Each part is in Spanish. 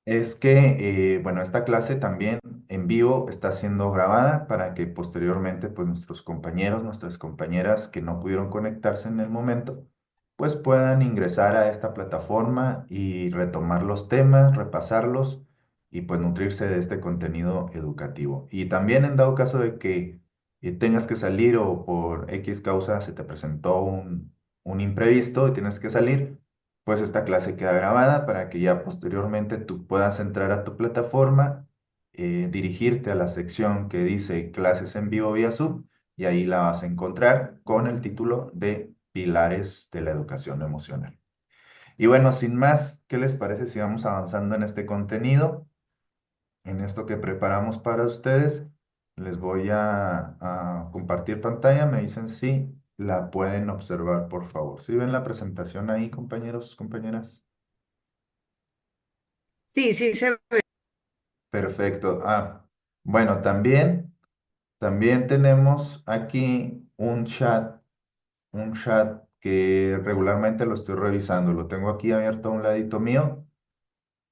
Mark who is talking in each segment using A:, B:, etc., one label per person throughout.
A: Es que, bueno, esta clase también en vivo está siendo grabada para que posteriormente, pues nuestros compañeros, nuestras compañeras que no pudieron conectarse en el momento, pues puedan ingresar a esta plataforma y retomar los temas, repasarlos y pues nutrirse de este contenido educativo. Y también en dado caso de que tengas que salir o por X causa se te presentó un imprevisto y tienes que salir, pues esta clase queda grabada para que ya posteriormente tú puedas entrar a tu plataforma, dirigirte a la sección que dice clases en vivo vía Zoom y ahí la vas a encontrar con el título de Pilares de la Educación Emocional. Y bueno, sin más, ¿qué les parece si vamos avanzando en este contenido, en esto que preparamos para ustedes? Les voy a compartir pantalla, me dicen si la pueden observar, por favor. ¿Sí ven la presentación ahí, compañeros, compañeras?
B: Sí, sí, se ve.
A: Perfecto. Bueno, también tenemos aquí un chat que regularmente lo estoy revisando. Lo tengo aquí abierto a un ladito mío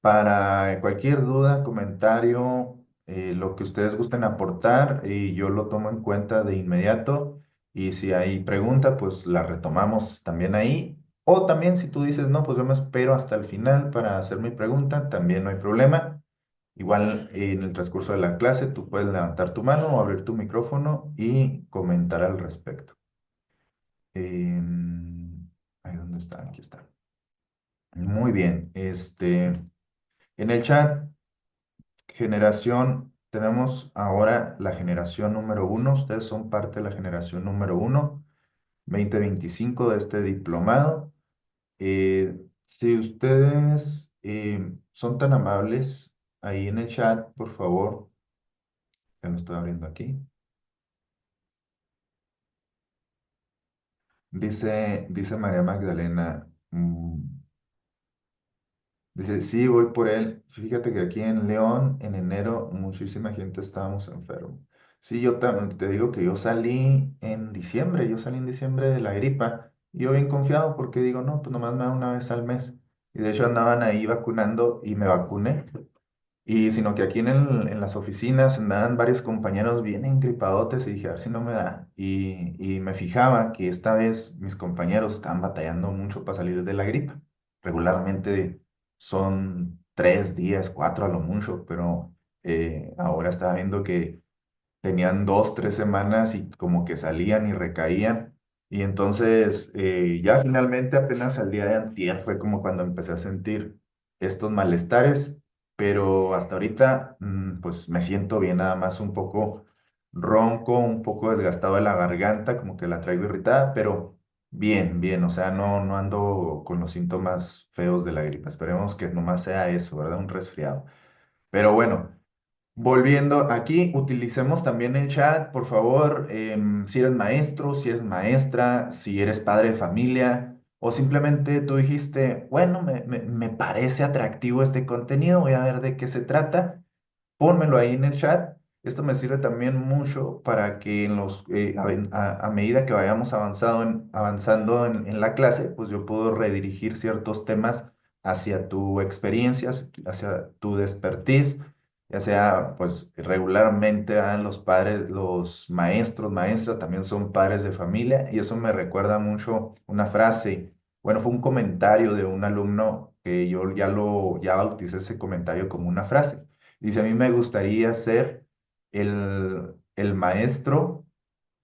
A: para cualquier duda, comentario, lo que ustedes gusten aportar y yo lo tomo en cuenta de inmediato. Y si hay pregunta, pues la retomamos también ahí. O también si tú dices, no, pues yo me espero hasta el final para hacer mi pregunta, también no hay problema. Igual en el transcurso de la clase tú puedes levantar tu mano o abrir tu micrófono y comentar al respecto. Ahí dónde está, aquí está. Muy bien. En el chat, generación, tenemos ahora la generación número uno. Ustedes son parte de la generación número uno, 2025 de este diplomado. Si ustedes son tan amables, ahí en el chat, por favor, ya lo estoy abriendo aquí. Dice María Magdalena, dice, sí, voy por él. Fíjate que aquí en León, en enero, muchísima gente estábamos enfermos. Sí, te digo que yo salí en diciembre de la gripa. Y yo bien confiado porque digo, no, pues nomás me da una vez al mes. Y de hecho andaban ahí vacunando y me vacuné. Y sino que aquí en las oficinas andaban varios compañeros bien engripadotes y dije, a ver si no me da. Y me fijaba que esta vez mis compañeros estaban batallando mucho para salir de la gripa. Regularmente son 3 días, 4 a lo mucho, pero ahora estaba viendo que tenían 2, 3 semanas y como que salían y recaían. Y entonces ya finalmente apenas al día de antier fue como cuando empecé a sentir estos malestares, pero hasta ahorita pues me siento bien, nada más un poco ronco, un poco desgastado de la garganta, como que la traigo irritada, pero bien, bien, o sea, no ando con los síntomas feos de la gripa. Esperemos que nomás sea eso, ¿verdad? Un resfriado. Pero bueno. Volviendo aquí, utilicemos también el chat, por favor, si eres maestro, si eres maestra, si eres padre de familia, o simplemente tú dijiste, bueno, me parece atractivo este contenido, voy a ver de qué se trata, pónmelo ahí en el chat. Esto me sirve también mucho para que a medida que vayamos avanzando en la clase, pues yo puedo redirigir ciertos temas hacia tu experiencia, hacia tu expertise, ya sea, pues regularmente los padres, los maestros, maestras también son padres de familia y eso me recuerda mucho una frase, bueno, fue un comentario de un alumno que yo ya bauticé ese comentario como una frase. Dice, a mí me gustaría ser el maestro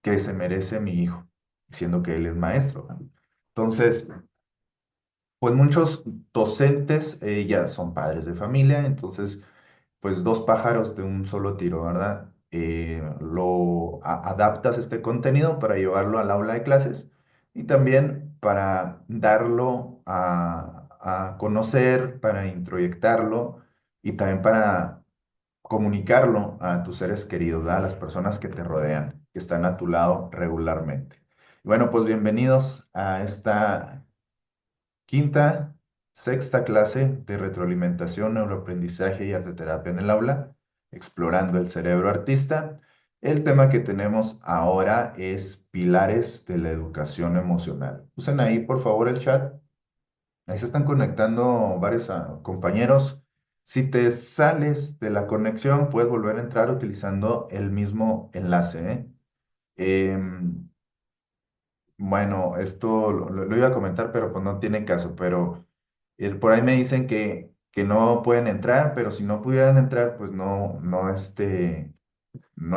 A: que se merece mi hijo, siendo que él es maestro, ¿no? Entonces, pues muchos docentes ya son padres de familia, entonces, pues dos pájaros de un solo tiro, ¿verdad? Adaptas este contenido para llevarlo al aula de clases y también para darlo a conocer, para introyectarlo y también para comunicarlo a tus seres queridos, ¿verdad? A las personas que te rodean, que están a tu lado regularmente. Bueno, pues bienvenidos a esta quinta, sexta clase de retroalimentación, neuroaprendizaje y arteterapia en el aula, explorando el cerebro artista. El tema que tenemos ahora es pilares de la educación emocional. Usen ahí, por favor, el chat. Ahí se están conectando varios compañeros. Si te sales de la conexión, puedes volver a entrar utilizando el mismo enlace, ¿eh? Em, bueno, esto lo iba a comentar, pero pues no tiene caso, pero por ahí me dicen que no pueden entrar, pero si no pudieran entrar, pues no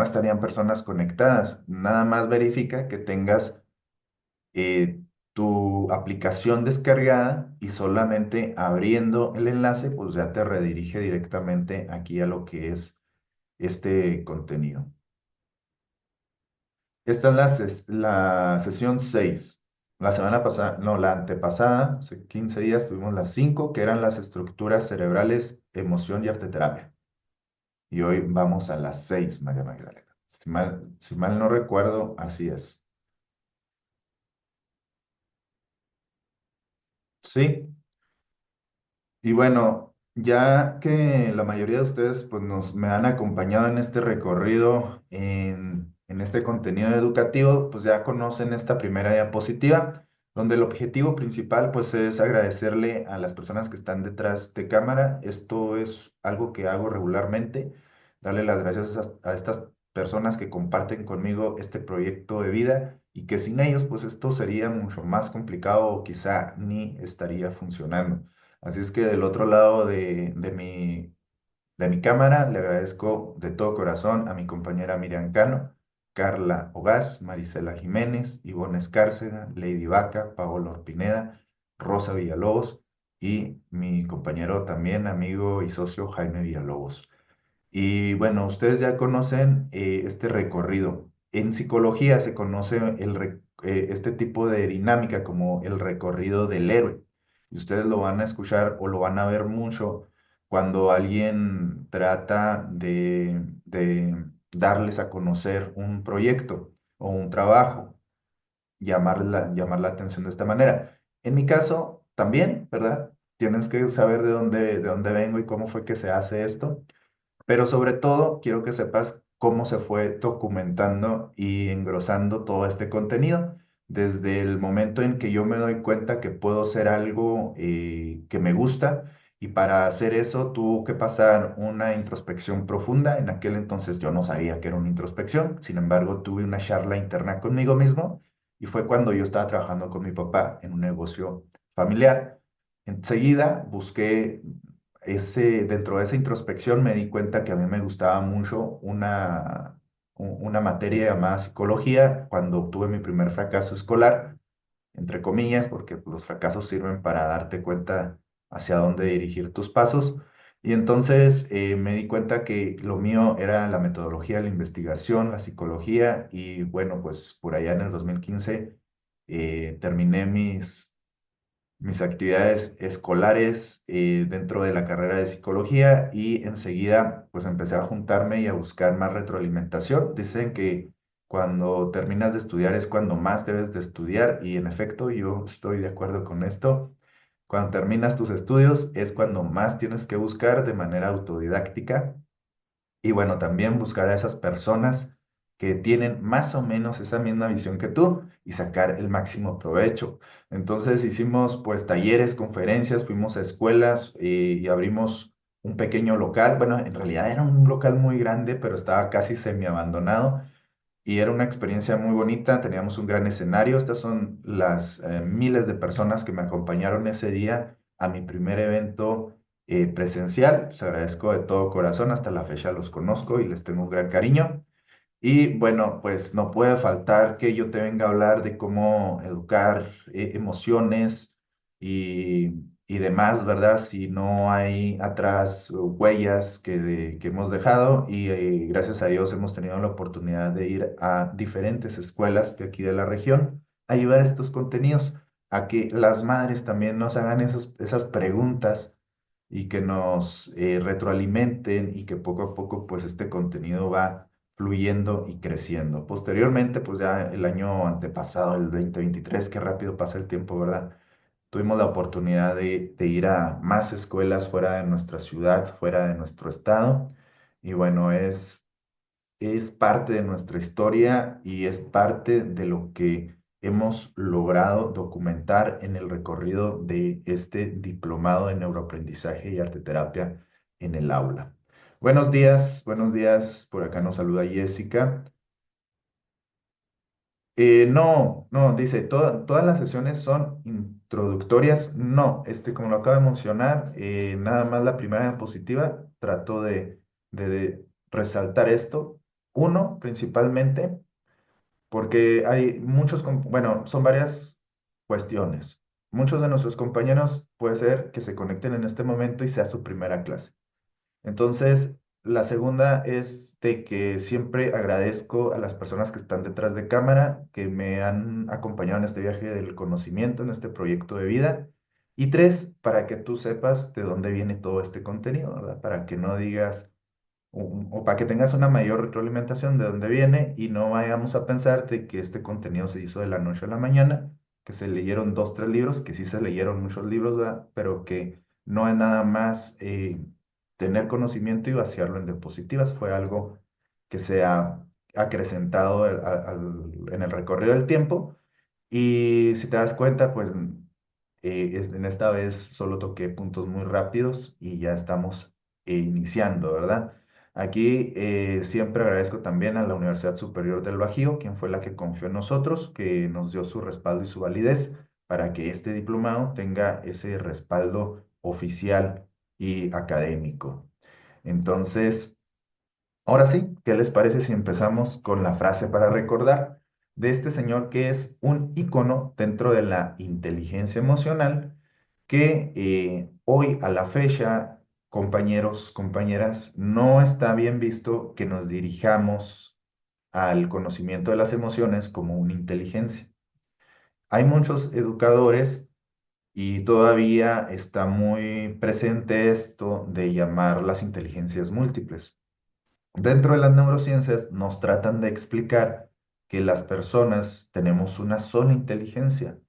A: estarían personas conectadas. Nada más verifica que tengas tu aplicación descargada y solamente abriendo el enlace, pues ya te redirige directamente aquí a lo que es este contenido. Esta es la sesión 6. La semana pasada, no, la antepasada, hace 15 días, tuvimos las 5, que eran las estructuras cerebrales, emoción y arteterapia. Y hoy vamos a las 6, María Magdalena. Si mal no recuerdo, así es. Sí, y bueno, ya que la mayoría de ustedes pues, me han acompañado en este recorrido, en este contenido educativo, pues ya conocen esta primera diapositiva, donde el objetivo principal pues es agradecerle a las personas que están detrás de cámara. Esto es algo que hago regularmente, darle las gracias a estas personas que comparten conmigo este proyecto de vida y que sin ellos pues esto sería mucho más complicado o quizá ni estaría funcionando. Así es que del otro lado de mi cámara le agradezco de todo corazón a mi compañera Miriam Cano, Carla Ogaz, Marisela Jiménez, Ivonne Escárcega, Lady Vaca, Paola Orpineda, Rosa Villalobos y mi compañero también, amigo y socio Jaime Villalobos. Y bueno, ustedes ya conocen este recorrido. En psicología se conoce este tipo de dinámica como el recorrido del héroe. Y ustedes lo van a escuchar o lo van a ver mucho cuando alguien trata de darles a conocer un proyecto o un trabajo, llamar la atención de esta manera. En mi caso, también, ¿verdad? Tienes que saber de dónde vengo y cómo fue que se hace esto. Pero sobre todo, quiero que sepas cómo se fue documentando y engrosando todo este contenido. Desde el momento en que yo me doy cuenta que puedo hacer algo que me gusta, y para hacer eso tuvo que pasar una introspección profunda. En aquel entonces yo no sabía que era una introspección, sin embargo tuve una charla interna conmigo mismo y fue cuando yo estaba trabajando con mi papá en un negocio familiar. Enseguida busqué dentro de esa introspección me di cuenta que a mí me gustaba mucho una materia llamada psicología cuando obtuve mi primer fracaso escolar, entre comillas, porque los fracasos sirven para darte cuenta hacia dónde dirigir tus pasos. Y entonces me di cuenta que lo mío era la metodología, la investigación, la psicología, y bueno, pues por allá en el 2015 terminé mis actividades escolares dentro de la carrera de psicología y enseguida pues empecé a juntarme y a buscar más retroalimentación. Dicen que cuando terminas de estudiar es cuando más debes de estudiar y en efecto yo estoy de acuerdo con esto. Cuando terminas tus estudios es cuando más tienes que buscar de manera autodidáctica y bueno, también buscar a esas personas que tienen más o menos esa misma visión que tú y sacar el máximo provecho. Entonces hicimos pues talleres, conferencias, fuimos a escuelas y abrimos un pequeño local. Bueno, en realidad era un local muy grande, pero estaba casi semi abandonado y era una experiencia muy bonita. Teníamos un gran escenario. Estas son las miles de personas que me acompañaron ese día a mi primer evento presencial. Les agradezco de todo corazón. Hasta la fecha los conozco y les tengo un gran cariño. Y bueno, pues no puede faltar que yo te venga a hablar de cómo educar emociones y demás, ¿verdad? Si no hay atrás huellas que hemos dejado y gracias a Dios hemos tenido la oportunidad de ir a diferentes escuelas de aquí de la región a llevar estos contenidos, a que las madres también nos hagan esas preguntas y que nos retroalimenten y que poco a poco pues este contenido va fluyendo y creciendo. Posteriormente, pues ya el año antepasado, el 2023, qué rápido pasa el tiempo, ¿verdad? Tuvimos la oportunidad de ir a más escuelas fuera de nuestra ciudad, fuera de nuestro estado. Y bueno, es parte de nuestra historia y es parte de lo que hemos logrado documentar en el recorrido de este diplomado de neuroaprendizaje y arteterapia en el aula. Buenos días, buenos días. Por acá nos saluda Jessica. No, dice, todas las sesiones son introductorias. No, como lo acabo de mencionar, nada más la primera diapositiva, trato de resaltar esto. Uno, principalmente, porque hay bueno, son varias cuestiones. Muchos de nuestros compañeros puede ser que se conecten en este momento y sea su primera clase. Entonces, la segunda es de que siempre agradezco a las personas que están detrás de cámara, que me han acompañado en este viaje del conocimiento, en este proyecto de vida. Y tres, para que tú sepas de dónde viene todo este contenido, ¿verdad? Para que no digas, o para que tengas una mayor retroalimentación de dónde viene y no vayamos a pensar de que este contenido se hizo de la noche a la mañana, que se leyeron dos, tres libros, que sí se leyeron muchos libros, ¿verdad? Pero que no es nada más tener conocimiento y vaciarlo en diapositivas, fue algo que se ha acrecentado en el recorrido del tiempo y si te das cuenta, pues en esta vez solo toqué puntos muy rápidos y ya estamos iniciando, ¿verdad? Aquí siempre agradezco también a la Universidad Superior del Bajío, quien fue la que confió en nosotros, que nos dio su respaldo y su validez para que este diplomado tenga ese respaldo oficial y académico. Entonces, ahora sí, ¿qué les parece si empezamos con la frase para recordar de este señor que es un ícono dentro de la inteligencia emocional que hoy a la fecha, compañeros, compañeras, no está bien visto que nos dirijamos al conocimiento de las emociones como una inteligencia? Hay muchos educadores y todavía está muy presente esto de llamar las inteligencias múltiples. Dentro de las neurociencias nos tratan de explicar que las personas tenemos una sola inteligencia,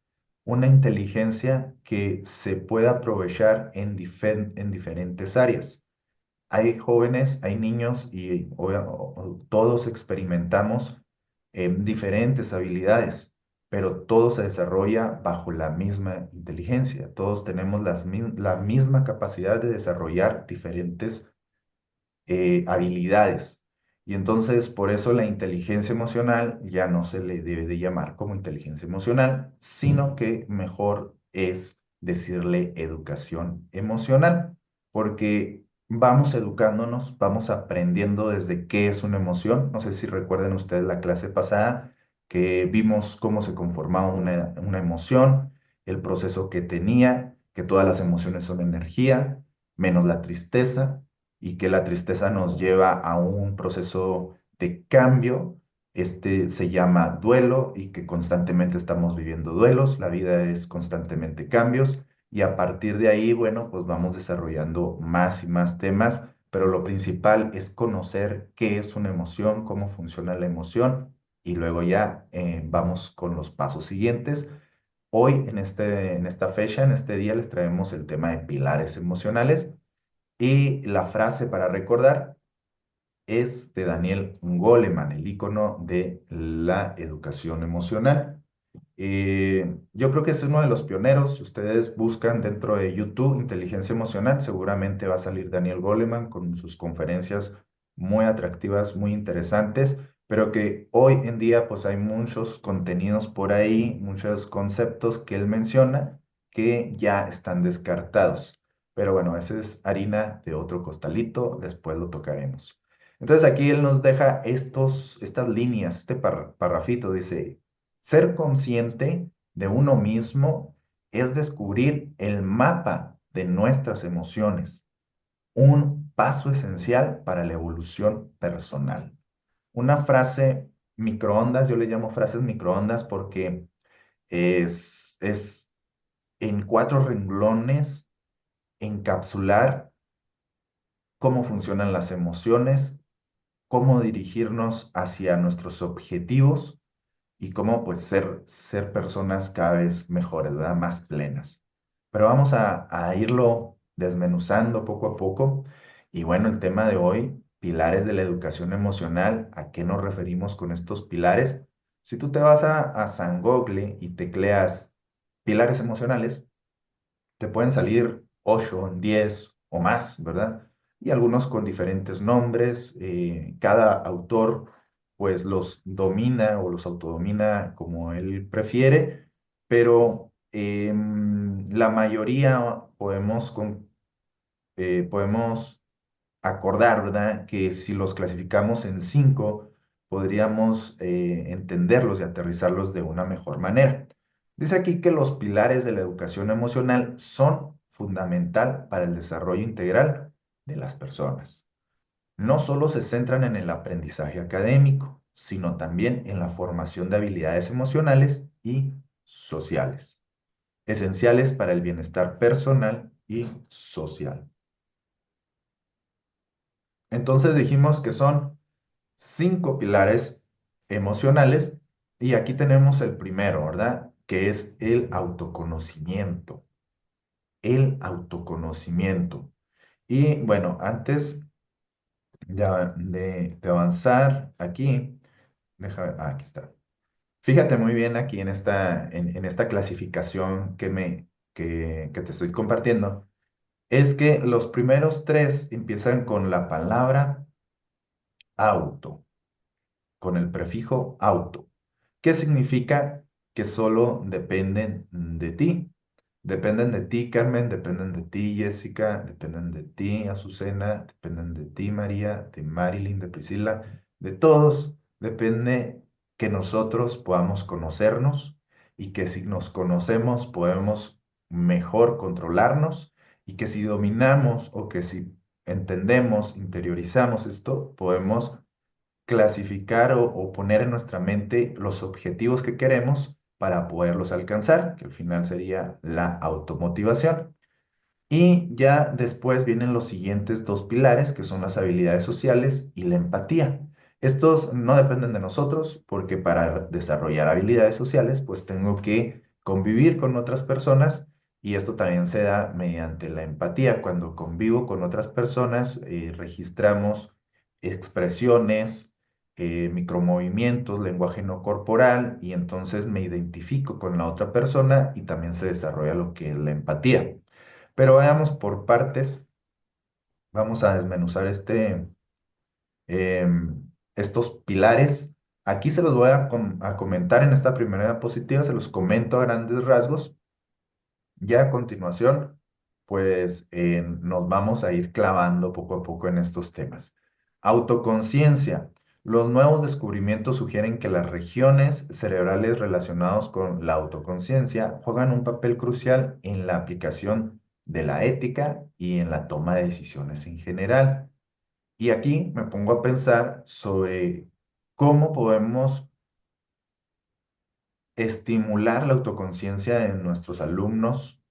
A: una inteligencia que se puede aprovechar en diferentes áreas. Hay jóvenes, hay niños y todos experimentamos diferentes habilidades, pero todo se desarrolla bajo la misma inteligencia. Todos tenemos la misma capacidad de desarrollar diferentes habilidades. Y entonces, por eso la inteligencia emocional ya no se le debe de llamar como inteligencia emocional, sino que mejor es decirle educación emocional, porque vamos educándonos, vamos aprendiendo desde qué es una emoción. No sé si recuerden ustedes la clase pasada que vimos cómo se conformaba una emoción, el proceso que tenía, que todas las emociones son energía, menos la tristeza y que la tristeza nos lleva a un proceso de cambio. Este se llama duelo y que constantemente estamos viviendo duelos, la vida es constantemente cambios y a partir de ahí, bueno, pues vamos desarrollando más y más temas, pero lo principal es conocer qué es una emoción, cómo funciona la emoción y luego ya vamos con los pasos siguientes. Hoy, en esta fecha, en este día, les traemos el tema de pilares emocionales y la frase para recordar es de Daniel Goleman, el ícono de la educación emocional. Yo creo que es uno de los pioneros. Si ustedes buscan dentro de YouTube inteligencia emocional, seguramente va a salir Daniel Goleman con sus conferencias muy atractivas, muy interesantes, pero que hoy en día pues hay muchos contenidos por ahí, muchos conceptos que él menciona que ya están descartados. Pero bueno, esa es harina de otro costalito, después lo tocaremos. Entonces aquí él nos deja estas líneas, este parrafito, dice, ser consciente de uno mismo es descubrir el mapa de nuestras emociones, un paso esencial para la evolución personal. Una frase microondas, yo le llamo frases microondas porque es en cuatro renglones encapsular cómo funcionan las emociones, cómo dirigirnos hacia nuestros objetivos y cómo pues ser personas cada vez mejores, ¿verdad? Más plenas. Pero vamos a irlo desmenuzando poco a poco. Y bueno, el tema de hoy, pilares de la educación emocional, ¿a qué nos referimos con estos pilares? Si tú te vas a San Google y tecleas pilares emocionales, te pueden salir 8, 10 o más, ¿verdad? y algunos con diferentes nombres. Cada autor pues los domina o los autodomina como él prefiere, pero la mayoría podemos acordar, ¿verdad? Que si los clasificamos en cinco, podríamos entenderlos y aterrizarlos de una mejor manera. Dice aquí que los pilares de la educación emocional son fundamental para el desarrollo integral de las personas. No solo se centran en el aprendizaje académico, sino también en la formación de habilidades emocionales y sociales, esenciales para el bienestar personal y social. Entonces dijimos que son cinco pilares emocionales y aquí tenemos el primero, ¿verdad? Que es el autoconocimiento. El autoconocimiento. Y bueno, antes de avanzar aquí, aquí está. Fíjate muy bien aquí en esta clasificación que te estoy compartiendo. Es que los primeros tres empiezan con la palabra auto, con el prefijo auto. ¿Qué significa? Que solo dependen de ti. Dependen de ti, Carmen, dependen de ti, Jessica, dependen de ti, Azucena, dependen de ti, María, de Marilyn, de Priscila, de todos. Depende que nosotros podamos conocernos y que si nos conocemos podemos mejor controlarnos y que si dominamos o que si entendemos, interiorizamos esto, podemos clasificar o poner en nuestra mente los objetivos que queremos para poderlos alcanzar, que al final sería la automotivación. Y ya después vienen los siguientes dos pilares, que son las habilidades sociales y la empatía. Estos no dependen de nosotros, porque para desarrollar habilidades sociales, pues tengo que convivir con otras personas y esto también se da mediante la empatía. Cuando convivo con otras personas, registramos expresiones, micromovimientos, lenguaje no corporal y entonces me identifico con la otra persona y también se desarrolla lo que es la empatía. Pero vayamos por partes. Vamos a desmenuzar estos pilares. Aquí se los voy a comentar en esta primera diapositiva, se los comento a grandes rasgos. Ya a continuación, pues nos vamos a ir clavando poco a poco en estos temas. Autoconciencia. Los nuevos descubrimientos sugieren que las regiones cerebrales relacionadas con la autoconciencia juegan un papel crucial en la aplicación de la ética y en la toma de decisiones en general. Y aquí me pongo a pensar sobre cómo podemos estimular la autoconciencia en nuestros alumnos,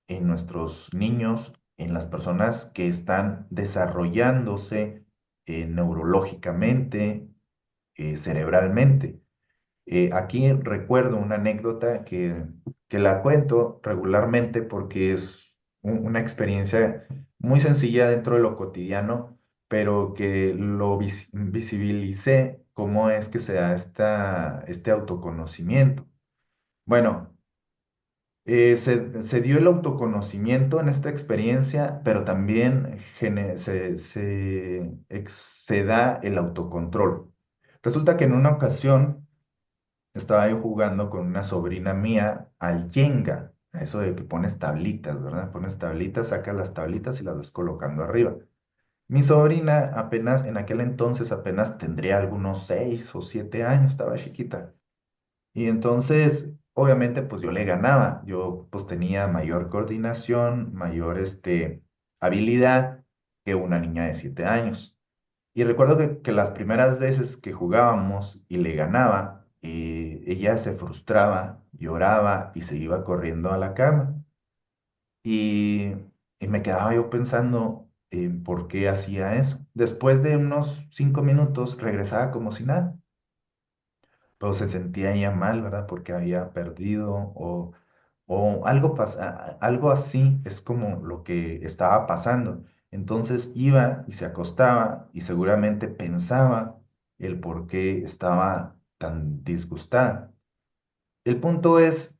A: en nuestros niños, en las personas que están desarrollándose neurológicamente, cerebralmente. Aquí recuerdo una anécdota que la cuento regularmente porque es una experiencia muy sencilla dentro de lo cotidiano, pero que lo visibilicé cómo es que se da este autoconocimiento. Bueno, se dio el autoconocimiento en esta experiencia, pero también se da el autocontrol. Resulta que en una ocasión estaba yo jugando con una sobrina mía al Jenga, a eso de que pones tablitas, ¿verdad? Pones tablitas, sacas las tablitas y las vas colocando arriba. Mi sobrina apenas, en aquel entonces apenas tendría algunos 6 o 7 años, estaba chiquita. Y entonces, obviamente, pues yo le ganaba. Yo pues tenía mayor coordinación, mayor habilidad que una niña de 7 años. Y recuerdo que las primeras veces que jugábamos y le ganaba, ella se frustraba, lloraba y se iba corriendo a la cama. Y, y me quedaba yo pensando en por qué hacía eso. Después de unos 5 minutos regresaba como si nada, pero se sentía ella mal, ¿verdad? Porque había perdido o algo, algo así es como lo que estaba pasando. Entonces iba y se acostaba y seguramente pensaba el por qué estaba tan disgustada. El punto es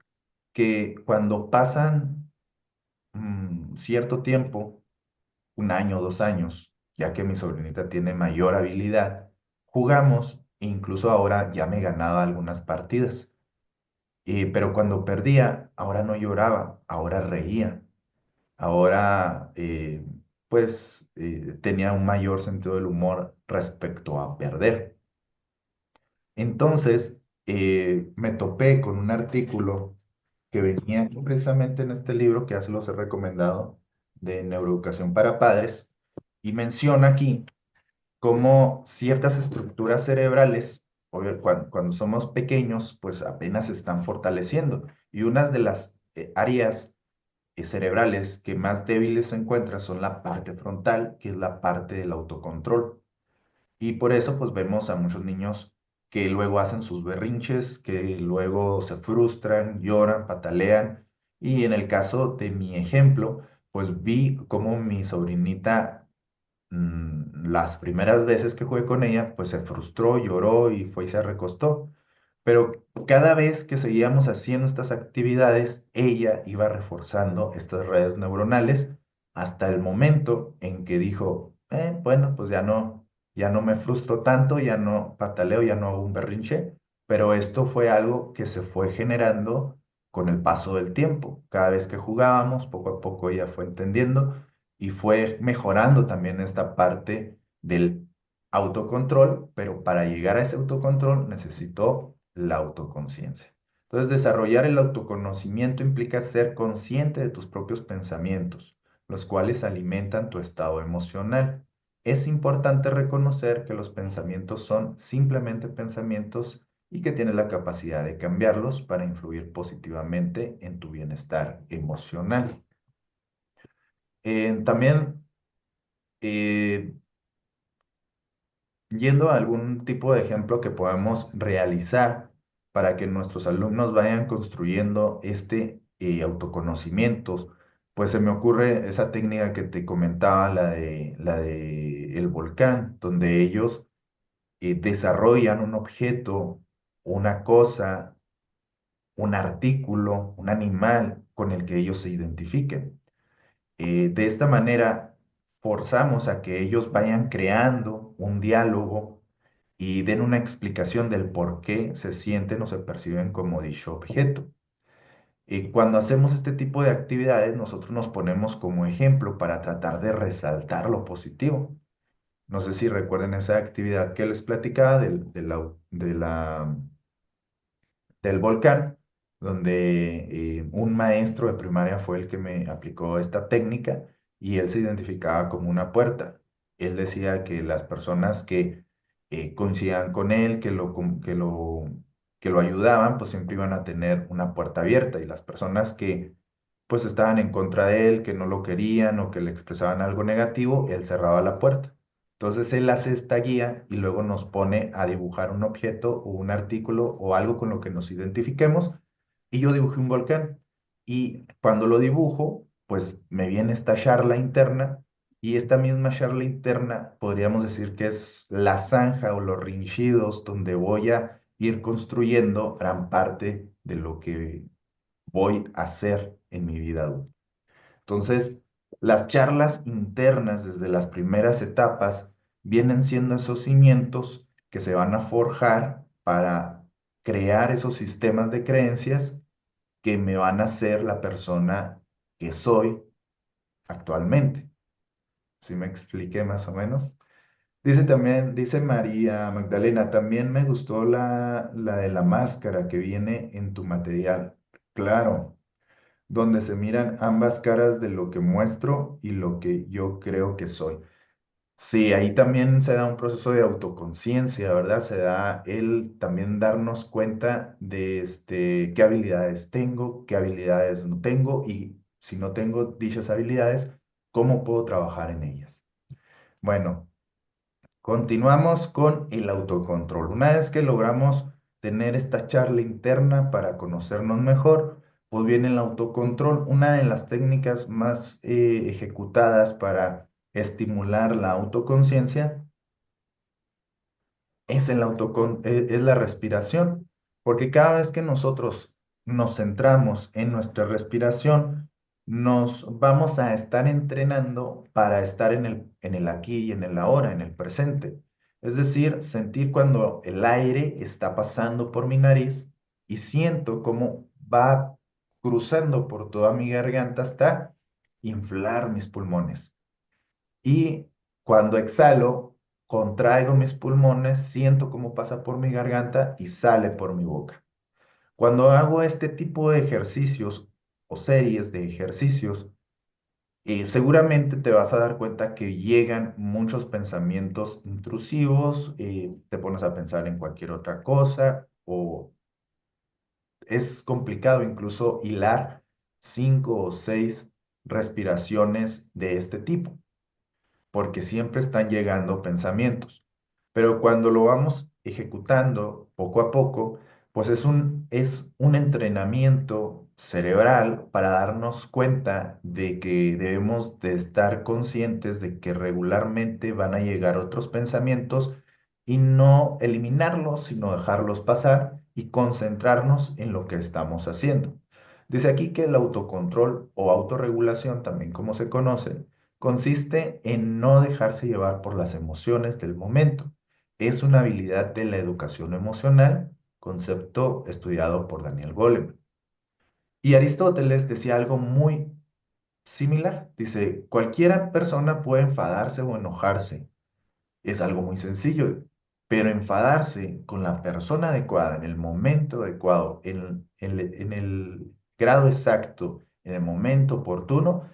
A: que cuando pasan cierto tiempo, un año, 2 años, ya que mi sobrinita tiene mayor habilidad, jugamos e incluso ahora ya me ganaba algunas partidas. Pero cuando perdía, ahora no lloraba, ahora reía, ahora tenía un mayor sentido del humor respecto a perder. Entonces, me topé con un artículo que venía aquí precisamente en este libro que ya se los he recomendado, de neuroeducación para padres, y menciona aquí cómo ciertas estructuras cerebrales, cuando somos pequeños, pues apenas se están fortaleciendo. Y unas de las áreas cerebrales que más débiles se encuentran son la parte frontal, que es la parte del autocontrol. Y por eso pues vemos a muchos niños que luego hacen sus berrinches, que luego se frustran, lloran, patalean. Y en el caso de mi ejemplo, pues vi cómo mi sobrinita, las primeras veces que jugué con ella, pues se frustró, lloró y fue y se recostó. Pero cada vez que seguíamos haciendo estas actividades, ella iba reforzando estas redes neuronales hasta el momento en que dijo, bueno, pues ya no me frustro tanto, ya no pataleo, ya no hago un berrinche, pero esto fue algo que se fue generando con el paso del tiempo. Cada vez que jugábamos, poco a poco ella fue entendiendo y fue mejorando también esta parte del autocontrol, pero para llegar a ese autocontrol necesitó la autoconciencia. Entonces, desarrollar el autoconocimiento implica ser consciente de tus propios pensamientos, los cuales alimentan tu estado emocional. Es importante reconocer que los pensamientos son simplemente pensamientos y que tienes la capacidad de cambiarlos para influir positivamente en tu bienestar emocional. También eh, Yendo a algún tipo de ejemplo que podamos realizar para que nuestros alumnos vayan construyendo este autoconocimiento, pues se me ocurre esa técnica que te comentaba, la de el volcán, donde ellos desarrollan un objeto, una cosa, un artículo, un animal con el que ellos se identifiquen. De esta manera, forzamos a que ellos vayan creando un diálogo y den una explicación del por qué se sienten o se perciben como dicho objeto. Y cuando hacemos este tipo de actividades, nosotros nos ponemos como ejemplo para tratar de resaltar lo positivo. No sé si recuerden esa actividad que les platicaba del volcán, donde un maestro de primaria fue el que me aplicó esta técnica y él se identificaba como una puerta. Él decía que las personas que coincidían con él, que lo ayudaban, pues siempre iban a tener una puerta abierta y las personas que pues estaban en contra de él, que no lo querían o que le expresaban algo negativo, él cerraba la puerta. Entonces él hace esta guía y luego nos pone a dibujar un objeto o un artículo o algo con lo que nos identifiquemos. Y yo dibujé un volcán. Y cuando lo dibujo, pues me viene esta charla interna. Y esta misma charla interna podríamos decir que es la zanja o los rinchidos donde voy a ir construyendo gran parte de lo que voy a hacer en mi vida adulta. Entonces, las charlas internas desde las primeras etapas vienen siendo esos cimientos que se van a forjar para crear esos sistemas de creencias que me van a hacer la persona que soy actualmente. ¿Sí me expliqué más o menos? Dice María Magdalena, también me gustó la de la máscara que viene en tu material. Claro, donde se miran ambas caras de lo que muestro y lo que yo creo que soy. Sí, ahí también se da un proceso de autoconciencia, ¿verdad? Se da el también darnos cuenta de qué habilidades tengo, qué habilidades no tengo y si no tengo dichas habilidades, cómo puedo trabajar en ellas. Bueno, continuamos con el autocontrol. Una vez que logramos tener esta charla interna para conocernos mejor, pues viene el autocontrol. Una de las técnicas más ejecutadas para estimular la autoconciencia es la respiración, porque cada vez que nosotros nos centramos en nuestra respiración, nos vamos a estar entrenando para estar en el aquí y en el ahora, en el presente. Es decir, sentir cuando el aire está pasando por mi nariz y siento cómo va cruzando por toda mi garganta hasta inflar mis pulmones. Y cuando exhalo, contraigo mis pulmones, siento cómo pasa por mi garganta y sale por mi boca. Cuando hago este tipo de ejercicios o series de ejercicios, seguramente te vas a dar cuenta que llegan muchos pensamientos intrusivos, te pones a pensar en cualquier otra cosa o es complicado incluso hilar 5 o 6 respiraciones de este tipo porque siempre están llegando pensamientos. Pero cuando lo vamos ejecutando poco a poco, pues es un entrenamiento cerebral para darnos cuenta de que debemos de estar conscientes de que regularmente van a llegar otros pensamientos y no eliminarlos, sino dejarlos pasar y concentrarnos en lo que estamos haciendo. Dice aquí que el autocontrol o autorregulación, también como se conoce, consiste en no dejarse llevar por las emociones del momento. Es una habilidad de la educación emocional, concepto estudiado por Daniel Goleman. Y Aristóteles decía algo muy similar. Dice, cualquiera persona puede enfadarse o enojarse. Es algo muy sencillo, pero enfadarse con la persona adecuada, en el momento adecuado, en el grado exacto, en el momento oportuno,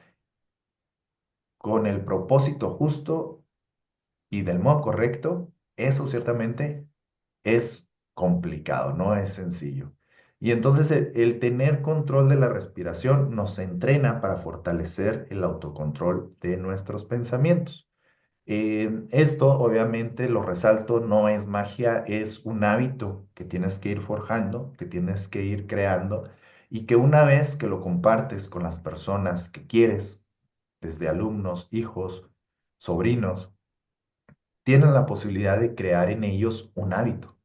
A: con el propósito justo y del modo correcto, eso ciertamente es complicado, no es sencillo. Y entonces el tener control de la respiración nos entrena para fortalecer el autocontrol de nuestros pensamientos. Esto, obviamente, lo resalto, no es magia, es un hábito que tienes que ir forjando, que tienes que ir creando y que una vez que lo compartes con las personas que quieres, desde alumnos, hijos, sobrinos, tienes la posibilidad de crear en ellos un hábito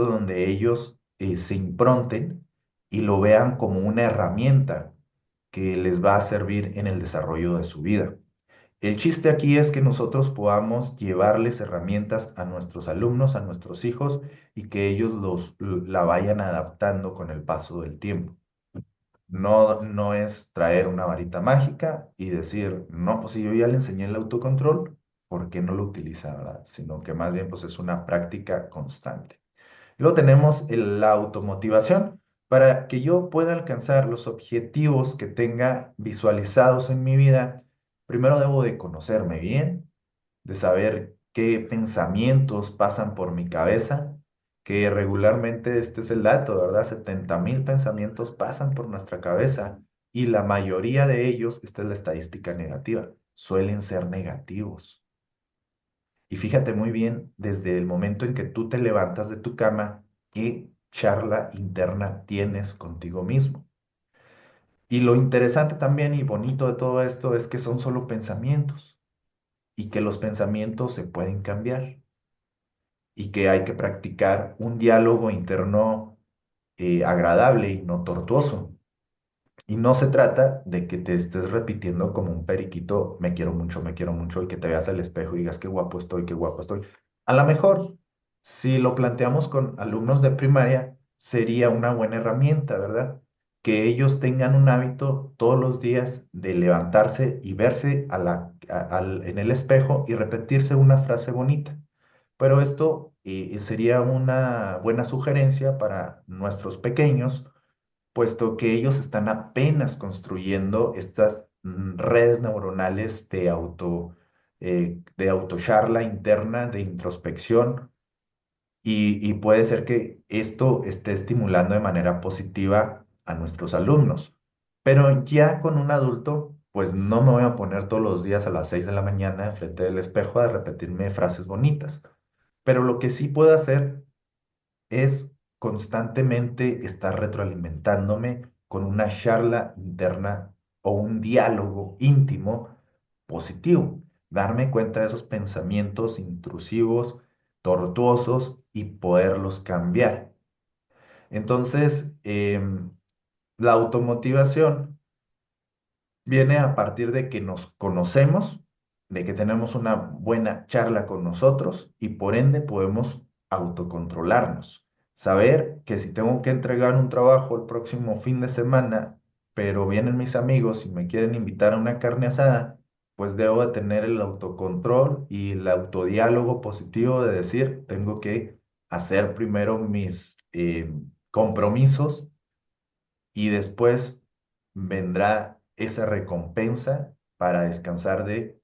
A: donde ellos se impronten y lo vean como una herramienta que les va a servir en el desarrollo de su vida. El chiste aquí es que nosotros podamos llevarles herramientas a nuestros alumnos, a nuestros hijos, y que ellos la vayan adaptando con el paso del tiempo. No, no es traer una varita mágica y decir, no, pues si yo ya le enseñé el autocontrol, ¿por qué no lo utiliza, verdad? Sino que más bien pues es una práctica constante. Luego tenemos la automotivación. Para que yo pueda alcanzar los objetivos que tenga visualizados en mi vida, primero debo de conocerme bien, de saber qué pensamientos pasan por mi cabeza, que regularmente este es el dato, ¿verdad? 70,000 pensamientos pasan por nuestra cabeza y la mayoría de ellos, esta es la estadística negativa, suelen ser negativos. Y fíjate muy bien, desde el momento en que tú te levantas de tu cama, qué charla interna tienes contigo mismo. Y lo interesante también y bonito de todo esto es que son solo pensamientos y que los pensamientos se pueden cambiar y que hay que practicar un diálogo interno agradable y no tortuoso. Y no se trata de que te estés repitiendo como un periquito, me quiero mucho, y que te veas al espejo y digas qué guapo estoy, qué guapo estoy. A lo mejor, si lo planteamos con alumnos de primaria, sería una buena herramienta, ¿verdad? Que ellos tengan un hábito todos los días de levantarse y verse en el espejo y repetirse una frase bonita. Pero esto sería una buena sugerencia para nuestros pequeños puesto que ellos están apenas construyendo estas redes neuronales de autocharla interna, de introspección, y puede ser que esto esté estimulando de manera positiva a nuestros alumnos. Pero ya con un adulto, pues no me voy a poner todos los días a las 6 de la mañana enfrente del espejo a repetirme frases bonitas. Pero lo que sí puedo hacer es constantemente estar retroalimentándome con una charla interna o un diálogo íntimo positivo, darme cuenta de esos pensamientos intrusivos, tortuosos y poderlos cambiar. Entonces, la automotivación Viene a partir de que nos conocemos, de que tenemos una buena charla con nosotros y por ende podemos autocontrolarnos. Saber que si tengo que entregar un trabajo el próximo fin de semana, pero vienen mis amigos y me quieren invitar a una carne asada, pues debo de tener el autocontrol y el autodiálogo positivo de decir, tengo que hacer primero mis compromisos y después vendrá esa recompensa para descansar de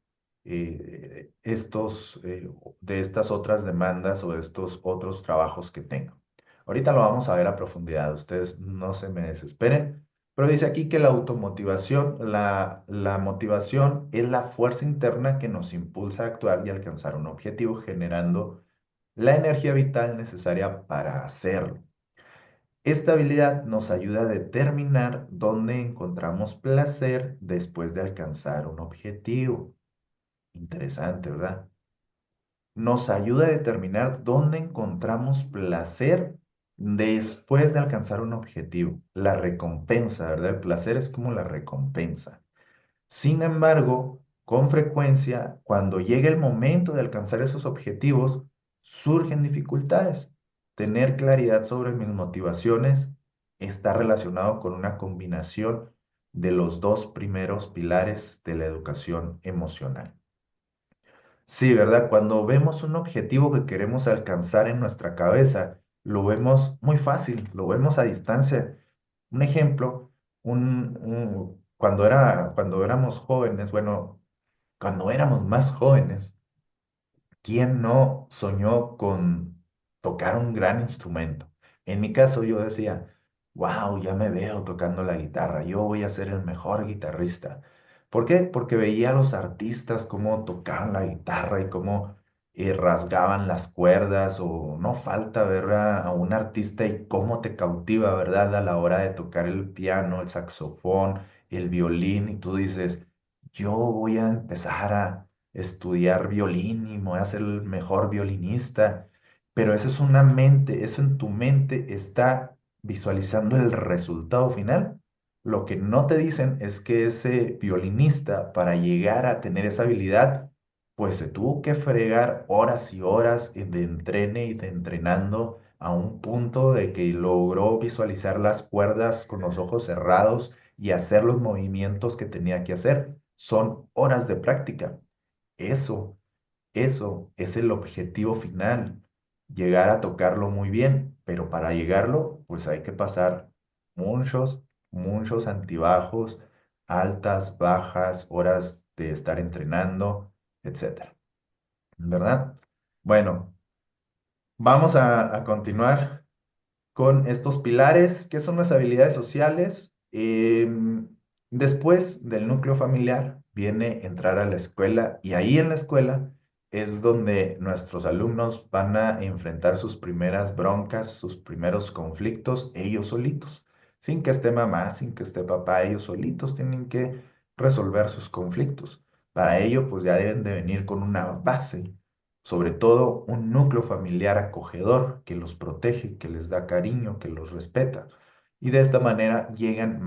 A: estas otras demandas o de estos otros trabajos que tengo. Ahorita lo vamos a ver a profundidad, ustedes no se me desesperen, pero dice aquí que la automotivación, la motivación es la fuerza interna que nos impulsa a actuar y alcanzar un objetivo, generando la energía vital necesaria para hacerlo. Esta habilidad nos ayuda a determinar dónde encontramos placer después de alcanzar un objetivo. Interesante, ¿verdad? Nos ayuda a determinar dónde encontramos placer después de alcanzar un objetivo. La recompensa, ¿verdad? El placer es como la recompensa. Sin embargo, con frecuencia, cuando llega el momento de alcanzar esos objetivos, surgen dificultades. Tener claridad sobre mis motivaciones está relacionado con una combinación de los dos primeros pilares de la educación emocional. Sí, ¿verdad? Cuando vemos un objetivo que queremos alcanzar en nuestra cabeza, lo vemos muy fácil, lo vemos a distancia. Un ejemplo, cuando éramos jóvenes, bueno, cuando éramos más jóvenes, ¿quién no soñó con tocar un gran instrumento? En mi caso yo decía, wow, ya me veo tocando la guitarra, yo voy a ser el mejor guitarrista. ¿Por qué? Porque veía a los artistas cómo tocaban la guitarra y cómo rasgaban las cuerdas, o no falta ver a un artista y cómo te cautiva, ¿verdad? A la hora de tocar el piano, el saxofón, el violín, y tú dices, yo voy a empezar a estudiar violín y me voy a ser el mejor violinista, pero eso es una mente, eso en tu mente está visualizando el resultado final. Lo que no te dicen es que ese violinista, para llegar a tener esa habilidad, pues se tuvo que fregar horas y horas de entrene y de entrenando a un punto de que logró visualizar las cuerdas con los ojos cerrados y hacer los movimientos que tenía que hacer. Son horas de práctica. Eso, eso es el objetivo final, llegar a tocarlo muy bien, pero para llegarlo, pues hay que pasar muchos, muchos altibajos, altas, bajas, horas de estar entrenando, etcétera, ¿verdad? Bueno, vamos a continuar con estos pilares. ¿Qué son las habilidades sociales? Después del núcleo familiar viene entrar a la escuela, y ahí en la escuela es donde nuestros alumnos van a enfrentar sus primeras broncas, sus primeros conflictos ellos solitos, sin que esté mamá, sin que esté papá, ellos solitos tienen que resolver sus conflictos. Para ello, pues ya deben de venir con una base, sobre todo un núcleo familiar acogedor que los protege, que les da cariño, que los respeta. Y de esta manera llegan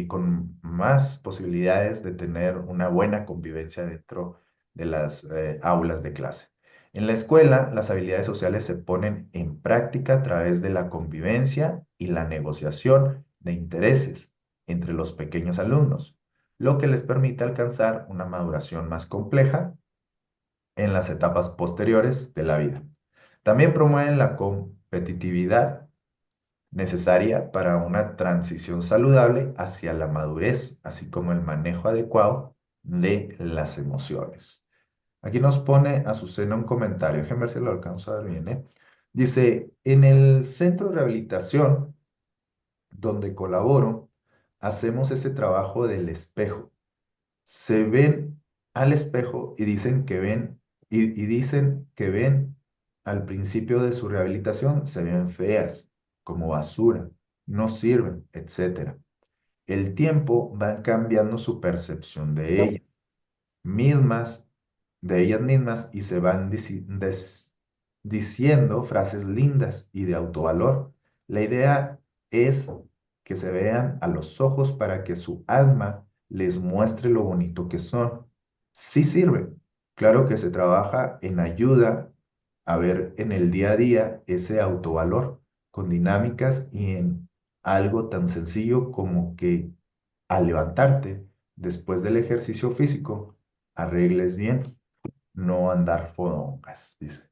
A: con más posibilidades de tener una buena convivencia dentro de las aulas de clase. En la escuela, las habilidades sociales se ponen en práctica a través de la convivencia y la negociación de intereses entre los pequeños alumnos, lo que les permite alcanzar una maduración más compleja en las etapas posteriores de la vida. También promueven la competitividad necesaria para una transición saludable hacia la madurez, así como el manejo adecuado de las emociones. Aquí nos pone Azucena un comentario, déjenme ver si lo alcanzo a ver bien, ¿eh? Dice, en el centro de rehabilitación donde colaboro, hacemos ese trabajo del espejo. Se ven al espejo y dicen que ven, y dicen que ven al principio de su rehabilitación, se ven feas, como basura, no sirven, etcétera. El tiempo va cambiando su percepción mismas, de ellas mismas, y se van diciendo frases lindas y de autovalor. La idea es que se vean a los ojos para que su alma les muestre lo bonito que son. Sí sirve. Claro que se trabaja en ayuda a ver en el día a día ese autovalor con dinámicas y en algo tan sencillo como que al levantarte después del ejercicio físico, arregles bien, no andar fodongas, dice.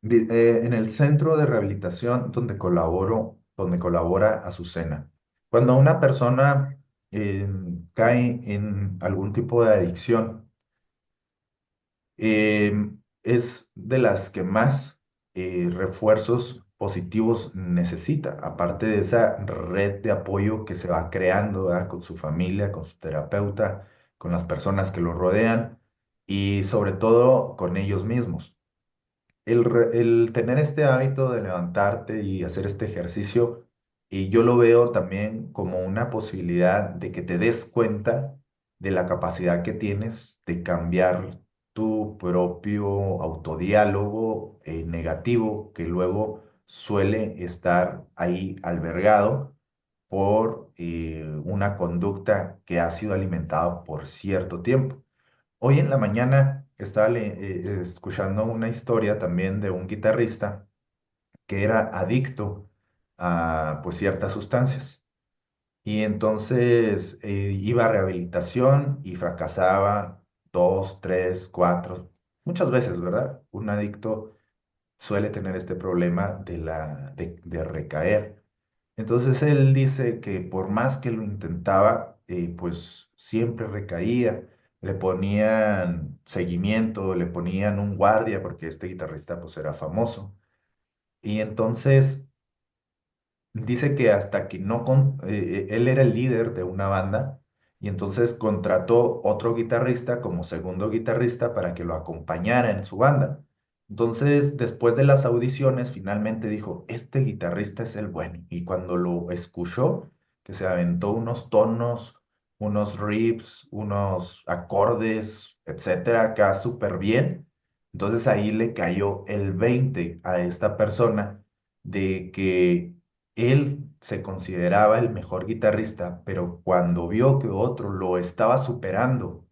A: En el centro de rehabilitación donde donde colabora Azucena. Cuando una persona cae en algún tipo de adicción, es de las que más refuerzos positivos necesita, aparte de esa red de apoyo que se va creando, ¿verdad? Con su familia, con su terapeuta, con las personas que lo rodean y sobre todo con ellos mismos. El tener este hábito de levantarte y hacer este ejercicio, y yo lo veo también como una posibilidad de que te des cuenta de la capacidad que tienes de cambiar tu propio autodiálogo negativo que luego suele estar ahí albergado por una conducta que ha sido alimentada por cierto tiempo. Hoy en la mañana estaba escuchando una historia también de un guitarrista que era adicto a pues ciertas sustancias y entonces iba a rehabilitación y fracasaba dos, tres, cuatro, muchas veces, ¿verdad? Un adicto suele tener este problema de recaer. Entonces él dice que por más que lo intentaba, pues siempre recaía. Le ponían seguimiento, le ponían un guardia, porque este guitarrista pues era famoso. Y entonces dice que hasta que no, él era el líder de una banda y entonces contrató otro guitarrista como segundo guitarrista para que lo acompañara en su banda. Entonces, después de las audiciones, finalmente dijo, este guitarrista es el bueno. Y cuando lo escuchó, que se aventó unos tonos, unos riffs, unos acordes, etcétera, acá súper bien. Entonces ahí le cayó el 20 a esta persona de que él se consideraba el mejor guitarrista, pero cuando vio que otro lo estaba superando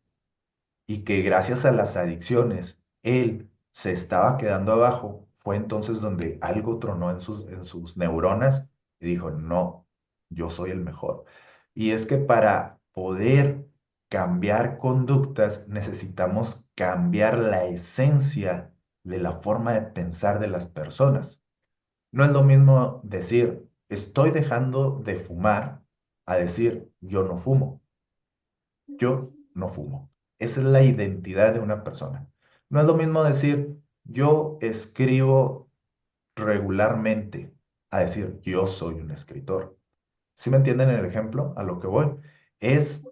A: y que gracias a las adicciones él se estaba quedando abajo, fue entonces donde algo tronó en en sus neuronas y dijo, no, yo soy el mejor. Y es que para poder cambiar conductas necesitamos cambiar la esencia de la forma de pensar de las personas. No es lo mismo decir, estoy dejando de fumar, a decir, yo no fumo. Yo no fumo. Esa es la identidad de una persona. No es lo mismo decir, yo escribo regularmente, a decir, yo soy un escritor. ¿Sí me entienden el ejemplo a lo que voy? Es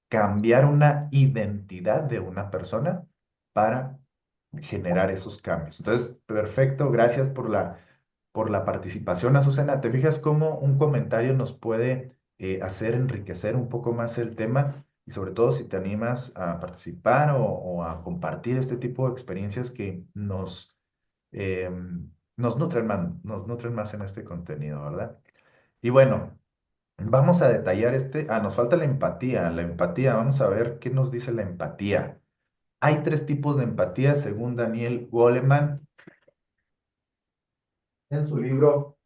A: cambiar una identidad de una persona para generar esos cambios. Entonces, perfecto, gracias por la participación, Azucena. ¿Te fijas cómo un comentario nos puede hacer enriquecer un poco más el tema? Y sobre todo si te animas a participar o a compartir este tipo de experiencias que eh, nos nutren más en este contenido, ¿verdad? Y bueno, vamos a detallar nos falta la empatía. La empatía, vamos a ver qué nos dice la empatía. Hay tres tipos de empatía según Daniel Goleman en su libro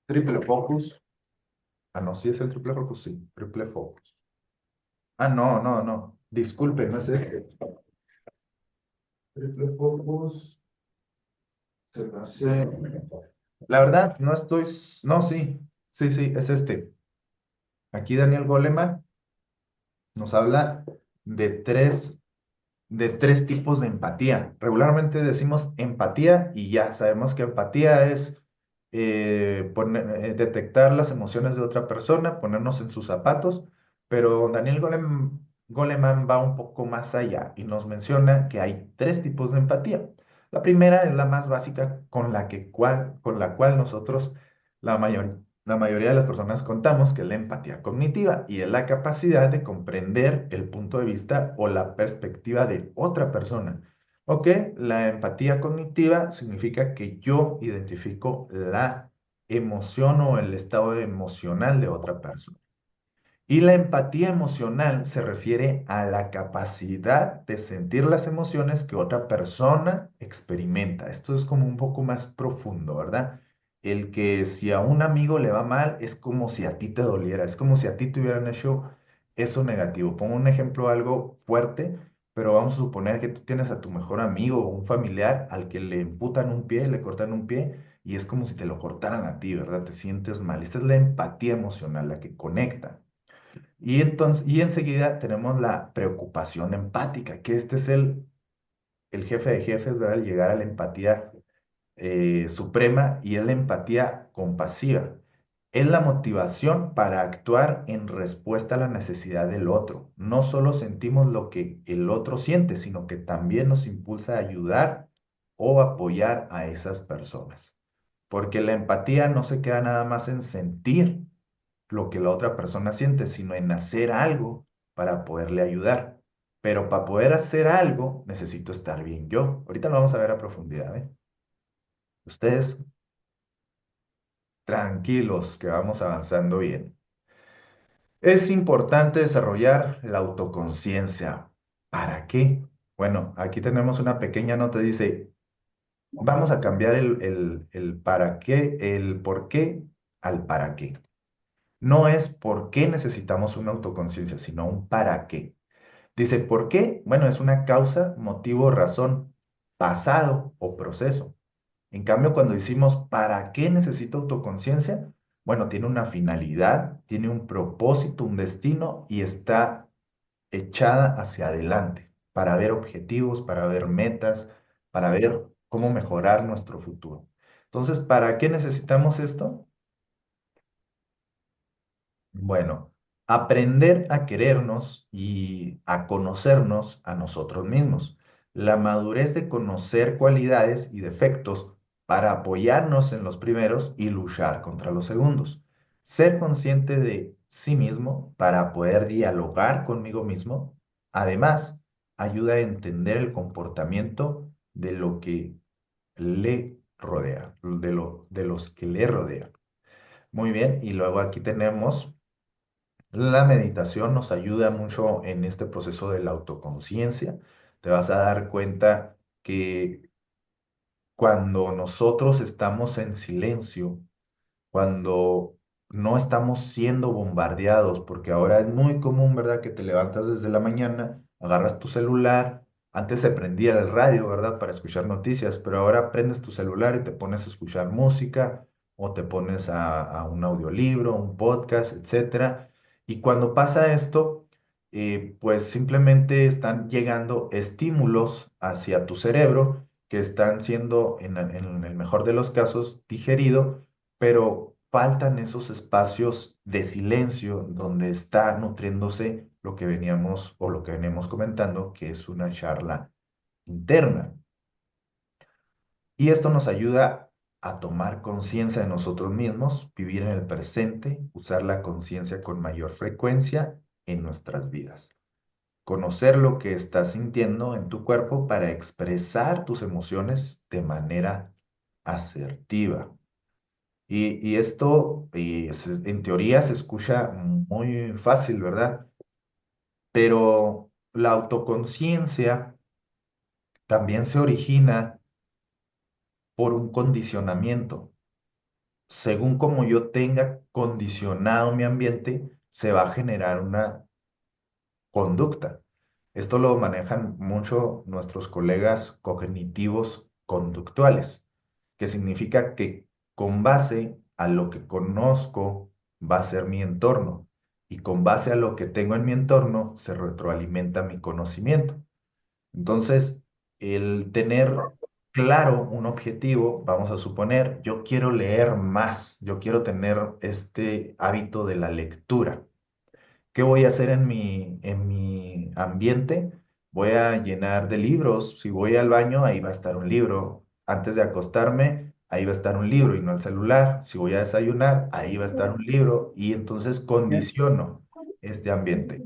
A: Triple Focus. Ah, no, sí es el triple focus, sí, triple focus. Ah, no, no, no. Disculpe, no es este. Triple focus. Se me hace. La verdad, no estoy. No, sí. Sí, sí, es este. Aquí Daniel Goleman nos habla de de tres tipos de empatía. Regularmente decimos empatía y ya sabemos que empatía es detectar las emociones de otra persona, ponernos en sus zapatos, pero Goleman va un poco más allá y nos menciona que hay tres tipos de empatía. La primera es la más básica con la cual nosotros, la mayoría de las personas contamos, que es la empatía cognitiva y es la capacidad de comprender el punto de vista o la perspectiva de otra persona. Ok, la empatía cognitiva significa que yo identifico la emoción o el estado emocional de otra persona. Y la empatía emocional se refiere a la capacidad de sentir las emociones que otra persona experimenta. Esto es como un poco más profundo, ¿verdad? El que si a un amigo le va mal es como si a ti te doliera, es como si a ti te hubieran hecho eso negativo. Pongo un ejemplo algo fuerte, pero vamos a suponer que tú tienes a tu mejor amigo o un familiar al que le amputan un pie, le cortan un pie y es como si te lo cortaran a ti, ¿verdad? Te sientes mal. Esta es la empatía emocional, la que conecta. Y entonces, y enseguida tenemos la preocupación empática, que este es el jefe de jefes, ¿verdad? El llegar a la empatía suprema y es la empatía compasiva. Es la motivación para actuar en respuesta a la necesidad del otro. No solo sentimos lo que el otro siente, sino que también nos impulsa a ayudar o apoyar a esas personas. Porque la empatía no se queda nada más en sentir, lo que la otra persona siente, sino en hacer algo para poderle ayudar. Pero para poder hacer algo, necesito estar bien yo. Ahorita lo vamos a ver a profundidad, ¿eh? Ustedes tranquilos, que vamos avanzando bien. Es importante desarrollar la autoconciencia. ¿Para qué? Bueno, aquí tenemos una pequeña nota, dice, vamos a cambiar el para qué, el por qué al para qué. No es por qué necesitamos una autoconciencia, sino un para qué. Dice, ¿por qué? Bueno, es una causa, motivo, razón, pasado o proceso. En cambio, cuando decimos, ¿para qué necesito autoconciencia? Bueno, tiene una finalidad, tiene un propósito, un destino y está echada hacia adelante para ver objetivos, para ver metas, para ver cómo mejorar nuestro futuro. Entonces, ¿para qué necesitamos esto? Bueno, aprender a querernos y a conocernos a nosotros mismos. La madurez de conocer cualidades y defectos para apoyarnos en los primeros y luchar contra los segundos. Ser consciente de sí mismo para poder dialogar conmigo mismo. Además, ayuda a entender el comportamiento de lo que le rodea, de los que le rodean. Muy bien, y luego aquí tenemos la meditación nos ayuda mucho en este proceso de la autoconciencia. Te vas a dar cuenta que cuando nosotros estamos en silencio, cuando no estamos siendo bombardeados, porque ahora es muy común, ¿verdad? Que te levantas desde la mañana, agarras tu celular, antes se prendía el radio, ¿verdad? Para escuchar noticias, pero ahora prendes tu celular y te pones a escuchar música o te pones a un audiolibro, un podcast, etcétera. Y cuando pasa esto, pues simplemente están llegando estímulos hacia tu cerebro que están siendo, en el mejor de los casos, digerido, pero faltan esos espacios de silencio donde está nutriéndose lo que veníamos o lo que veníamos comentando, que es una charla interna. Y esto nos ayuda a tomar conciencia de nosotros mismos, vivir en el presente, usar la conciencia con mayor frecuencia en nuestras vidas. Conocer lo que estás sintiendo en tu cuerpo para expresar tus emociones de manera asertiva. Y esto, en teoría, se escucha muy fácil, ¿verdad? Pero la autoconciencia también se origina por un condicionamiento. Según como yo tenga condicionado mi ambiente, se va a generar una conducta. Esto lo manejan mucho nuestros colegas cognitivos conductuales, que significa que con base a lo que conozco va a ser mi entorno y con base a lo que tengo en mi entorno se retroalimenta mi conocimiento. Entonces, el tener claro un objetivo, vamos a suponer, yo quiero leer más, yo quiero tener este hábito de la lectura. ¿Qué voy a hacer en mi ambiente? Voy a llenar de libros. Si voy al baño, ahí va a estar un libro. Antes de acostarme, ahí va a estar un libro y no el celular. Si voy a desayunar, ahí va a estar un libro y entonces condiciono este ambiente.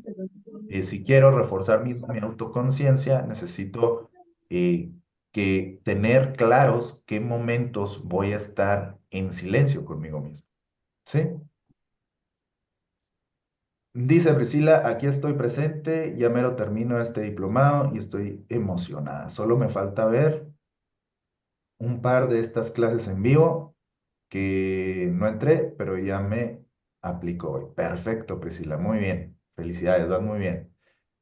A: Si quiero reforzar mi autoconciencia, necesito que tener claros qué momentos voy a estar en silencio conmigo mismo. ¿Sí? Dice Priscila, aquí estoy presente, ya mero termino este diplomado y estoy emocionada. Solo me falta ver un par de estas clases en vivo que no entré, pero ya me aplicó hoy. Perfecto, Priscila, muy bien. Felicidades, vas muy bien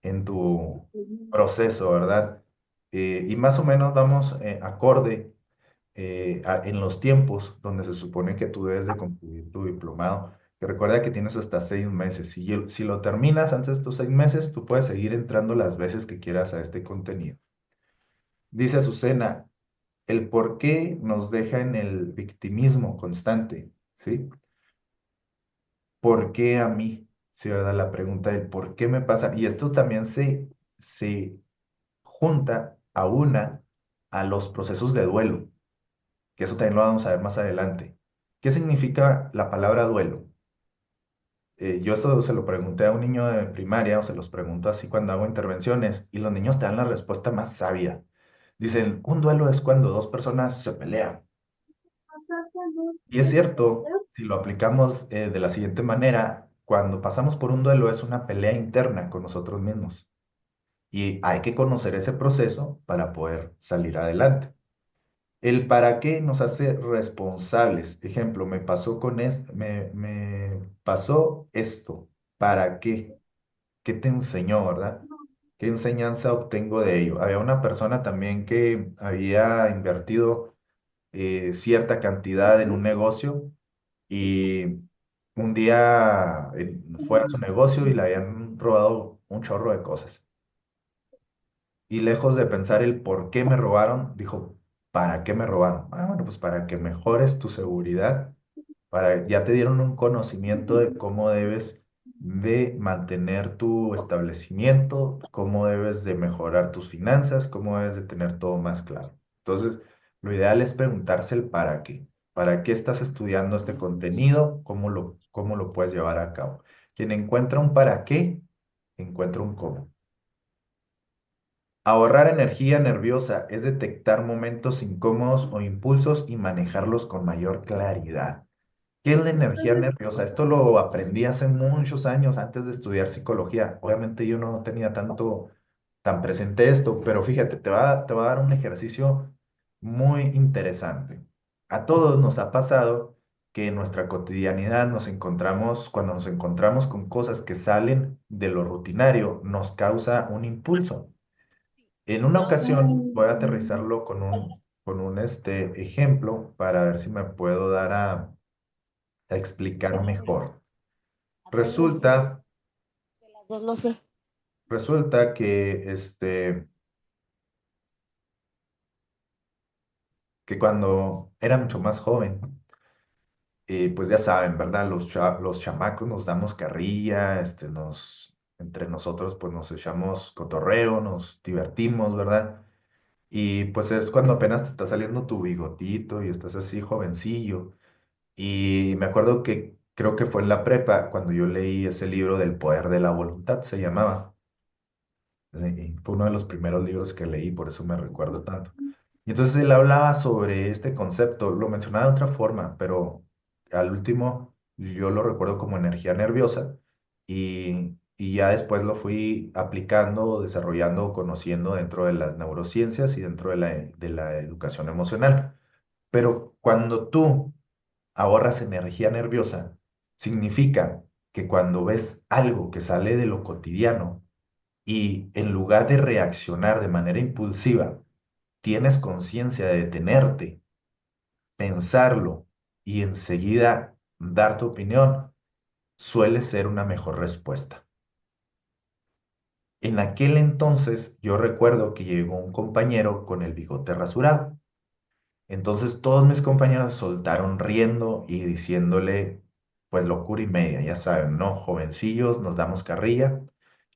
A: en tu proceso, ¿verdad? Y más o menos vamos acorde en los tiempos donde se supone que tú debes de concluir tu diplomado. Que recuerda que tienes hasta 6 meses. Si lo terminas antes de estos 6 meses, tú puedes seguir entrando las veces que quieras a este contenido. Dice Azucena, el por qué nos deja en el victimismo constante, ¿sí? ¿Por qué a mí? Sí, ¿verdad? La pregunta del por qué me pasa. Y esto también se junta a a los procesos de duelo, que eso también lo vamos a ver más adelante. ¿Qué significa la palabra duelo? Yo esto se lo pregunté a un niño de primaria o se los pregunto así cuando hago intervenciones y los niños te dan la respuesta más sabia. Dicen, un duelo es cuando dos personas se pelean. Y es cierto, si lo aplicamos de la siguiente manera, cuando pasamos por un duelo es una pelea interna con nosotros mismos. Y hay que conocer ese proceso para poder salir adelante. El para qué nos hace responsables. Ejemplo, me pasó esto. ¿Para qué? ¿Qué te enseñó, verdad? ¿Qué enseñanza obtengo de ello? Había una persona también que había invertido cierta cantidad en un negocio y un día fue a su negocio y le habían robado un chorro de cosas. Y lejos de pensar el por qué me robaron, dijo, ¿para qué me robaron? Ah, bueno, pues para que mejores tu seguridad, ya te dieron un conocimiento de cómo debes de mantener tu establecimiento, cómo debes de mejorar tus finanzas, cómo debes de tener todo más claro. Entonces, lo ideal es preguntarse el para qué. ¿Para qué estás estudiando este contenido? Cómo lo puedes llevar a cabo? Quien encuentra un para qué, encuentra un cómo. Ahorrar energía nerviosa es detectar momentos incómodos o impulsos y manejarlos con mayor claridad. ¿Qué es la energía nerviosa? Esto lo aprendí hace muchos años antes de estudiar psicología. Obviamente yo no tenía tan presente esto, pero fíjate, te va a dar un ejercicio muy interesante. A todos nos ha pasado que en nuestra cotidianidad cuando nos encontramos con cosas que salen de lo rutinario, nos causa un impulso. En una ocasión voy a aterrizarlo con un ejemplo para ver si me puedo dar a explicar mejor. Resulta,
B: Las dos no sé.
A: resulta que, que cuando era mucho más joven, pues ya saben, ¿verdad? Los chamacos nos damos carrilla, entre nosotros pues nos echamos cotorreo, nos divertimos, ¿verdad? Y pues es cuando apenas te está saliendo tu bigotito y estás así jovencillo. Y me acuerdo que creo que fue en la prepa cuando yo leí ese libro del poder de la voluntad, se llamaba. Y fue uno de los primeros libros que leí, por eso me recuerdo tanto. Y entonces él hablaba sobre este concepto, lo mencionaba de otra forma, pero al último yo lo recuerdo como energía nerviosa y ya después lo fui aplicando, desarrollando, conociendo dentro de las neurociencias y dentro de de la educación emocional. Pero cuando tú ahorras energía nerviosa, significa que cuando ves algo que sale de lo cotidiano y en lugar de reaccionar de manera impulsiva, tienes conciencia de detenerte, pensarlo y enseguida dar tu opinión, suele ser una mejor respuesta. En aquel entonces yo recuerdo que llegó un compañero con el bigote rasurado. Entonces todos mis compañeros soltaron riendo y diciéndole, pues locura y media, ya saben, ¿no? Jovencillos, nos damos carrilla.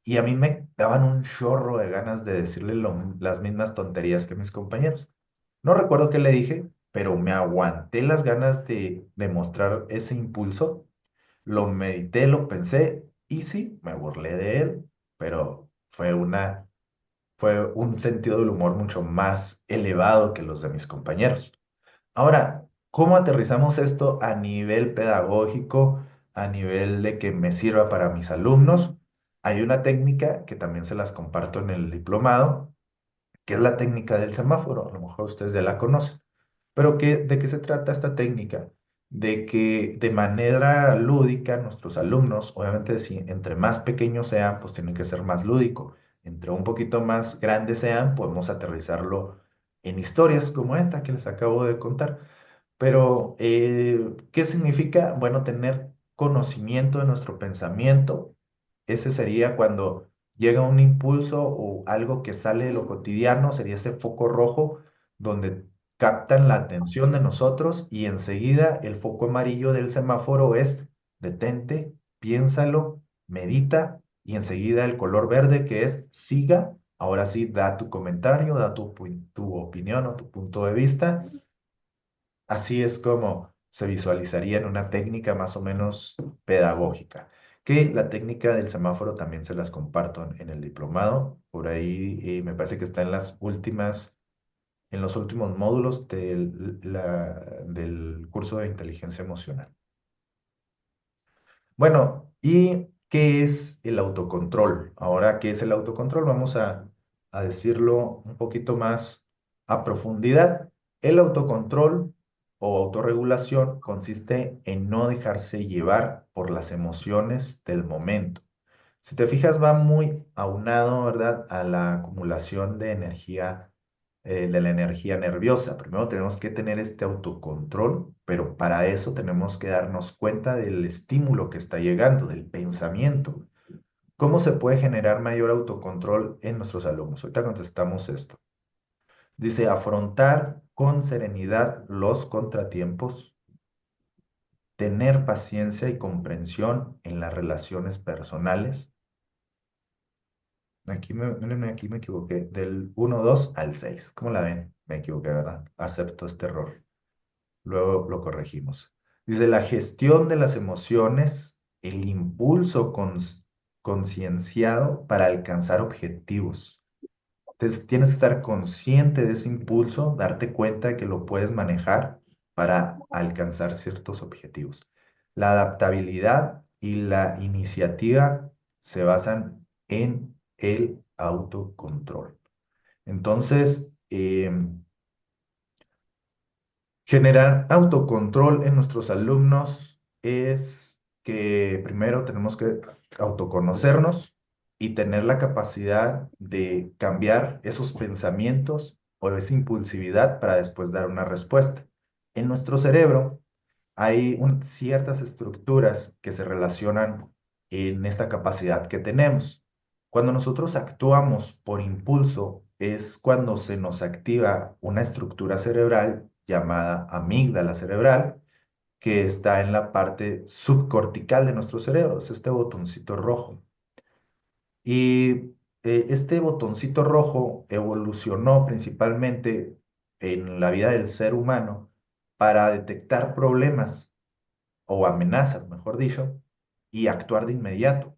A: Y a mí me daban un chorro de ganas de decirle las mismas tonterías que mis compañeros. No recuerdo qué le dije, pero me aguanté las ganas de demostrar ese impulso. Lo medité, lo pensé y sí, me burlé de él, pero fue un sentido del humor mucho más elevado que los de mis compañeros. Ahora, ¿Cómo aterrizamos esto a nivel pedagógico, a nivel de que me sirva para mis alumnos? Hay una técnica que también se las comparto en el diplomado, que es la técnica del semáforo. A lo mejor ustedes ya la conocen. Pero ¿de qué se trata esta técnica? De que de manera lúdica nuestros alumnos, obviamente si entre más pequeños sean, pues tienen que ser más lúdico. Entre un poquito más grandes sean, podemos aterrizarlo en historias como esta que les acabo de contar. Pero, ¿qué significa? Bueno, tener conocimiento de nuestro pensamiento. Ese sería cuando llega un impulso o algo que sale de lo cotidiano, sería ese foco rojo donde captan la atención de nosotros y enseguida el foco amarillo del semáforo es detente, piénsalo, medita y enseguida el color verde que es siga. Ahora sí, da tu comentario, da tu opinión o tu punto de vista. Así es como se visualizaría en una técnica más o menos pedagógica. Que la técnica del semáforo también se las comparto en el diplomado. Por ahí me parece que está en los últimos módulos del curso de inteligencia emocional. Bueno, ¿y qué es el autocontrol? Ahora, ¿qué es el autocontrol? Vamos a decirlo un poquito más a profundidad. El autocontrol o autorregulación consiste en no dejarse llevar por las emociones del momento. Si te fijas, va muy aunado, ¿verdad?, a la acumulación de la energía nerviosa. Primero tenemos que tener este autocontrol, pero para eso tenemos que darnos cuenta del estímulo que está llegando, del pensamiento. ¿Cómo se puede generar mayor autocontrol en nuestros alumnos? Ahorita contestamos esto. Dice, afrontar con serenidad los contratiempos, tener paciencia y comprensión en las relaciones personales. Mírenme, aquí me equivoqué. Del 1-2 al 6. ¿Cómo la ven? Me equivoqué, ¿verdad? Acepto este error. Luego lo corregimos. Dice, la gestión de las emociones, el impulso concienciado para alcanzar objetivos. Entonces, tienes que estar consciente de ese impulso, darte cuenta de que lo puedes manejar para alcanzar ciertos objetivos. La adaptabilidad y la iniciativa se basan en el autocontrol. Entonces, generar autocontrol en nuestros alumnos es que primero tenemos que autoconocernos y tener la capacidad de cambiar esos pensamientos o esa impulsividad para después dar una respuesta. En nuestro cerebro hay ciertas estructuras que se relacionan en esta capacidad que tenemos. Cuando nosotros actuamos por impulso es cuando se nos activa una estructura cerebral llamada amígdala cerebral, que está en la parte subcortical de nuestro cerebro, es este botoncito rojo. Y este botoncito rojo evolucionó principalmente en la vida del ser humano para detectar problemas o amenazas, mejor dicho, y actuar de inmediato.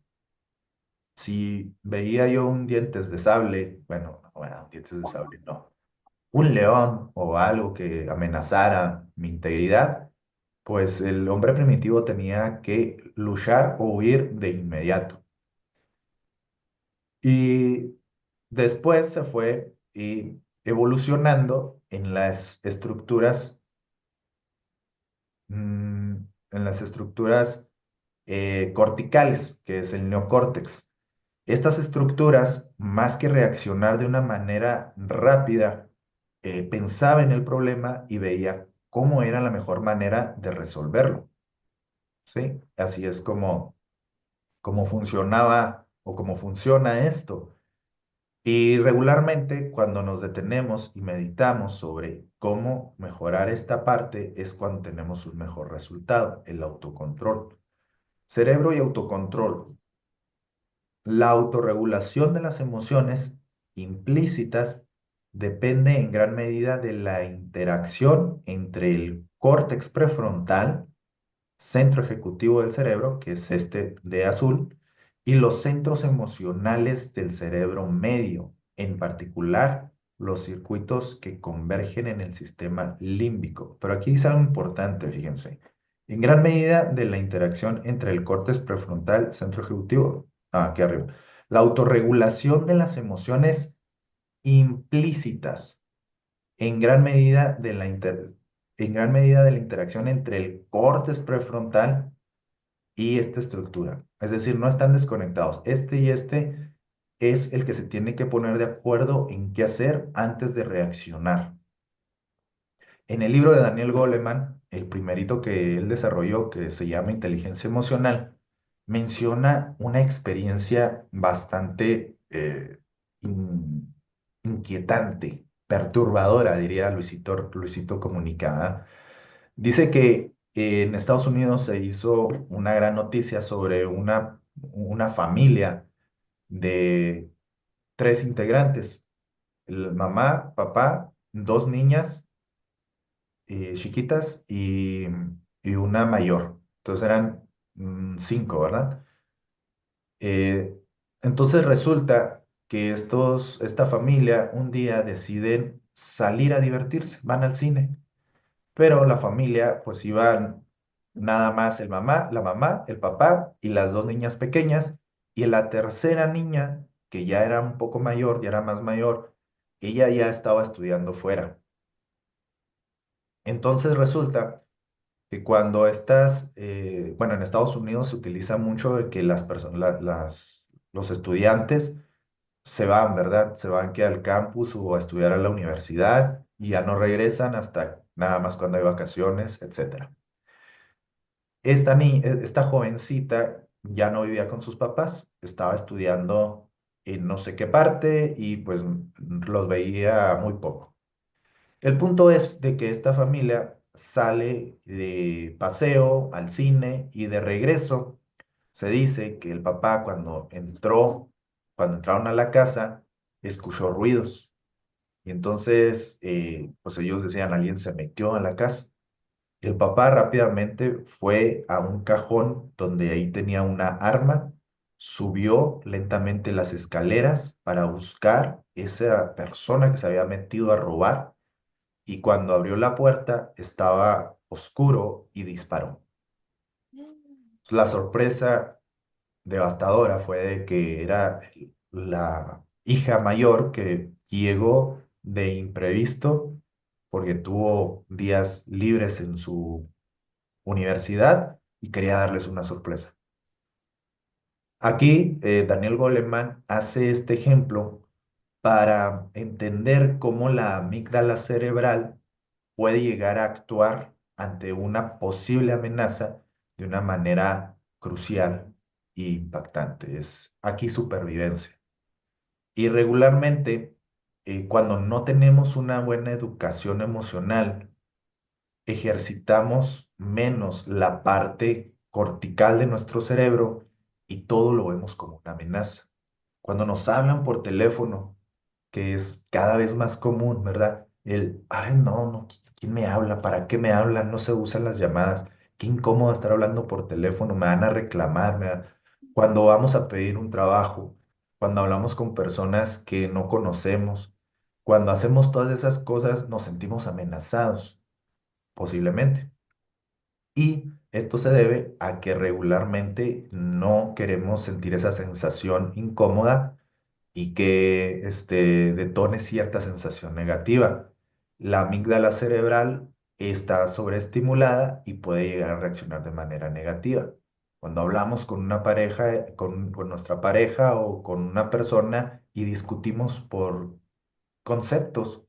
A: Si veía yo un dientes de sable, bueno, dientes de sable, no, un león o algo que amenazara mi integridad, pues el hombre primitivo tenía que luchar o huir de inmediato. Y después se fue evolucionando mm, en las estructuras corticales, que es el neocórtex. Estas estructuras, más que reaccionar de una manera rápida, pensaba en el problema y veía cómo era la mejor manera de resolverlo, ¿sí? Así es como funcionaba o cómo funciona esto. Y regularmente cuando nos detenemos y meditamos sobre cómo mejorar esta parte es cuando tenemos un mejor resultado, el autocontrol. Cerebro y autocontrol. La autorregulación de las emociones implícitas depende en gran medida de la interacción entre el córtex prefrontal, centro ejecutivo del cerebro, que es este de azul, y los centros emocionales del cerebro medio, en particular los circuitos que convergen en el sistema límbico. Pero aquí dice algo importante, fíjense. En gran medida de la interacción entre el córtex prefrontal, centro ejecutivo, aquí arriba, la autorregulación de las emociones implícitas, en gran medida de en gran medida de la interacción entre el córtex prefrontal y esta estructura. Es decir, no están desconectados. Este y este es el que se tiene que poner de acuerdo en qué hacer antes de reaccionar. En el libro de Daniel Goleman, el primerito que él desarrolló, que se llama Inteligencia Emocional, menciona una experiencia bastante inquietante, perturbadora, diría Luisito Comunica. Dice que en Estados Unidos se hizo una gran noticia sobre una familia de tres integrantes, mamá, papá, dos niñas chiquitas y una mayor. Entonces eran cinco, ¿verdad? Eh, entonces resulta que esta familia un día deciden salir a divertirse, van al cine. Pero la familia, pues iban nada más la mamá, el papá y las dos niñas pequeñas. Y la tercera niña, que ya era un poco mayor, ya era más mayor, ella ya estaba estudiando fuera. Entonces resulta que cuando bueno, en Estados Unidos se utiliza mucho de que las personas, los estudiantes se van, ¿verdad? Se van que al campus o a estudiar a la universidad y ya no regresan hasta nada más cuando hay vacaciones, etcétera. Esta jovencita ya no vivía con sus papás, estaba estudiando en no sé qué parte y pues los veía muy poco. El punto es de que esta familia sale de paseo al cine y de regreso se dice que el papá cuando entraron a la casa, escuchó ruidos y entonces pues ellos decían, alguien se metió a la casa. El papá rápidamente fue a un cajón donde ahí tenía una arma, subió lentamente las escaleras para buscar esa persona que se había metido a robar y cuando abrió la puerta estaba oscuro y disparó. La sorpresa devastadora fue de que era la hija mayor que llegó de imprevisto porque tuvo días libres en su universidad y quería darles una sorpresa. Aquí Daniel Goleman hace este ejemplo para entender cómo la amígdala cerebral puede llegar a actuar ante una posible amenaza de una manera crucial e impactante. Es aquí supervivencia. Y regularmente, cuando no tenemos una buena educación emocional, ejercitamos menos la parte cortical de nuestro cerebro y todo lo vemos como una amenaza. Cuando nos hablan por teléfono, que es cada vez más común, ¿verdad? Ay, no, no, ¿quién me habla? ¿Para qué me hablan? No se usan las llamadas. Qué incómodo estar hablando por teléfono, me van a reclamar. Cuando vamos a pedir un trabajo, cuando hablamos con personas que no conocemos, cuando hacemos todas esas cosas, nos sentimos amenazados posiblemente. Y esto se debe a que regularmente no queremos sentir esa sensación incómoda y que detone cierta sensación negativa. La amígdala cerebral está sobreestimulada y puede llegar a reaccionar de manera negativa. Cuando hablamos con una pareja, con nuestra pareja o con una persona y discutimos por conceptos,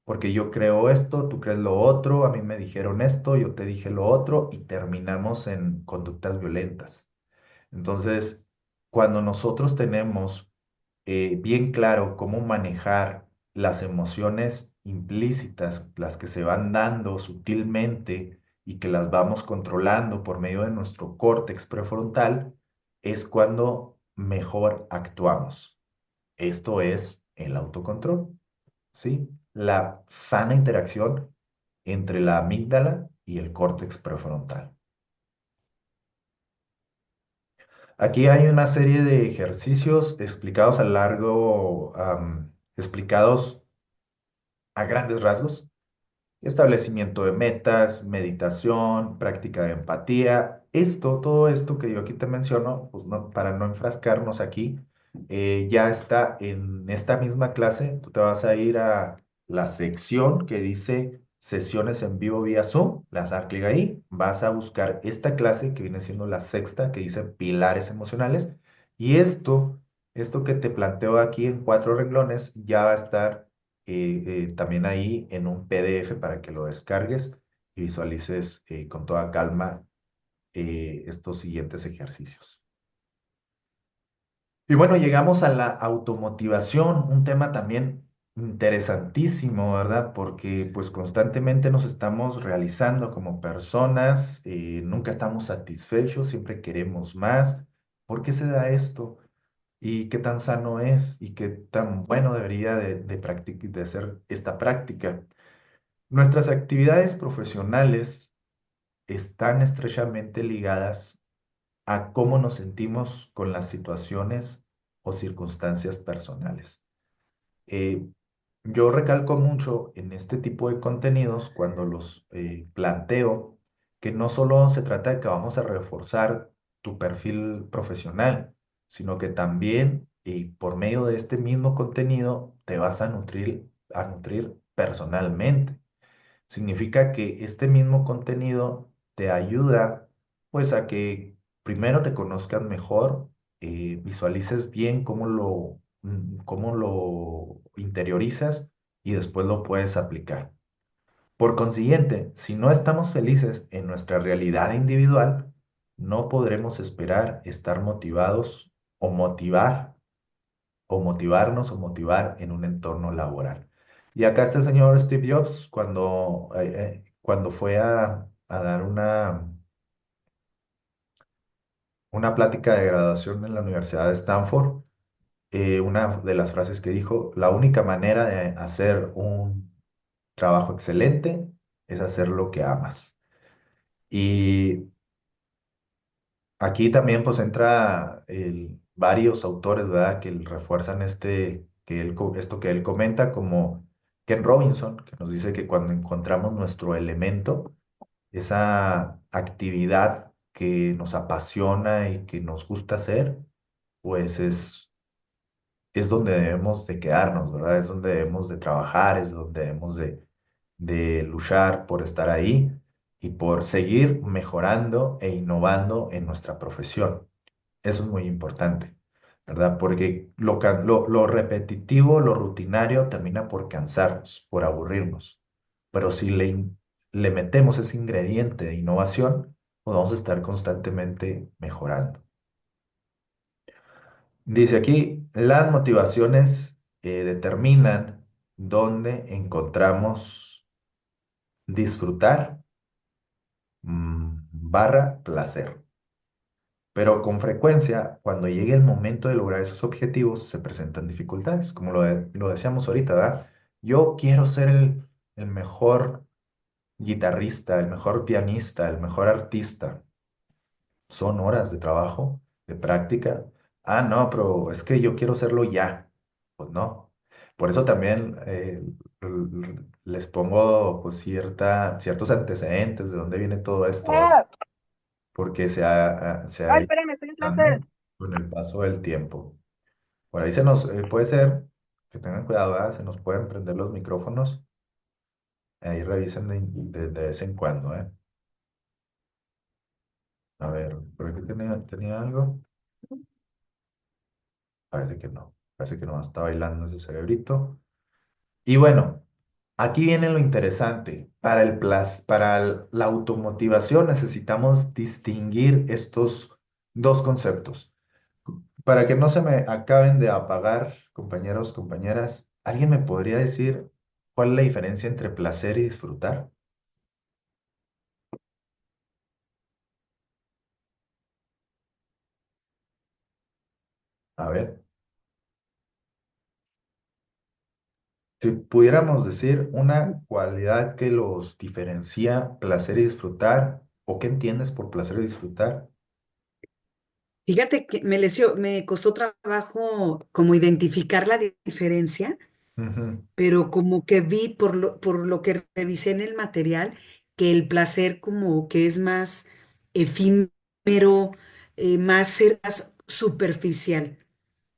A: porque yo creo esto, tú crees lo otro, a mí me dijeron esto, yo te dije lo otro y terminamos en conductas violentas. Entonces, cuando nosotros tenemos bien claro cómo manejar las emociones implícitas, las que se van dando sutilmente y que las vamos controlando por medio de nuestro córtex prefrontal, es cuando mejor actuamos. Esto es el autocontrol. ¿Sí? La sana interacción entre la amígdala y el córtex prefrontal. Aquí hay una serie de ejercicios explicados a largo, explicados a grandes rasgos. Establecimiento de metas, meditación, práctica de empatía. Todo esto que yo aquí te menciono, pues no, para no enfrascarnos aquí, ya está en esta misma clase. Tú te vas a ir a la sección que dice sesiones en vivo vía Zoom, le vas a dar clic ahí, vas a buscar esta clase que viene siendo la sexta, que dice pilares emocionales, y esto que te planteo aquí en 4 renglones ya va a estar también ahí en un PDF para que lo descargues y visualices con toda calma estos siguientes ejercicios. Y bueno, llegamos a la automotivación, un tema también interesantísimo, ¿verdad? Porque pues constantemente nos estamos realizando como personas, nunca estamos satisfechos, siempre queremos más. ¿Por qué se da esto? ¿Y qué tan sano es? ¿Y qué tan bueno debería de ser esta práctica? Nuestras actividades profesionales están estrechamente ligadas a cómo nos sentimos con las situaciones o circunstancias personales. Eh, yo recalco mucho en este tipo de contenidos cuando los planteo que no solo se trata de que vamos a reforzar tu perfil profesional, sino que también por medio de este mismo contenido te vas a nutrir personalmente. Significa que este mismo contenido te ayuda pues a que primero te conozcas mejor, visualices bien cómo lo interiorizas y después lo puedes aplicar. Por consiguiente, si no estamos felices en nuestra realidad individual, no podremos esperar estar motivados o motivar o motivarnos o motivar en un entorno laboral. Y acá está el señor Steve Jobs cuando fue a dar una plática de graduación en la Universidad de Stanford. Una de las frases que dijo: la única manera de hacer un trabajo excelente es hacer lo que amas. Y aquí también pues entra varios autores, ¿verdad? Que refuerzan esto que él comenta, como Ken Robinson, que nos dice que cuando encontramos nuestro elemento, esa actividad que nos apasiona y que nos gusta hacer, pues es donde debemos de quedarnos, ¿verdad? Es donde debemos de trabajar, es donde debemos de luchar por estar ahí y por seguir mejorando e innovando en nuestra profesión. Eso es muy importante, ¿verdad? Porque lo repetitivo, lo rutinario termina por cansarnos, por aburrirnos. Pero si le metemos ese ingrediente de innovación, pues vamos a estar constantemente mejorando. Dice aquí, las motivaciones determinan dónde encontramos disfrutar barra placer. Pero con frecuencia, cuando llegue el momento de lograr esos objetivos, se presentan dificultades, como lo decíamos ahorita, ¿verdad? Yo quiero ser el mejor guitarrista, el mejor pianista, el mejor artista. Son horas de trabajo, de práctica. Ah, no, pero es que yo quiero hacerlo ya. Pues no. Por eso también les pongo pues ciertos antecedentes de dónde viene todo esto, ¿verdad?
B: Ah,
A: Porque se ha
B: ay,
A: ido
B: espérame, estoy en clase.
A: dando con el paso del tiempo. Por ahí puede ser que tengan cuidado, ¿verdad? Se nos pueden prender los micrófonos. Ahí revisen de vez en cuando, ¿eh? A ver, ¿por aquí tenía algo? Parece que no. Parece que no está bailando ese cerebrito. Y bueno, aquí viene lo interesante. Para la automotivación necesitamos distinguir estos dos conceptos. Para que no se me acaben de apagar, compañeros, compañeras, ¿alguien me podría decir cuál es la diferencia entre placer y disfrutar? A ver, si pudiéramos decir una cualidad que los diferencia placer y disfrutar, ¿o qué entiendes por placer y disfrutar?
C: Fíjate que me costó trabajo como identificar la diferencia,
A: Ujú.
C: pero como que vi por lo que revisé en el material, que el placer como que es más efímero, más superficial,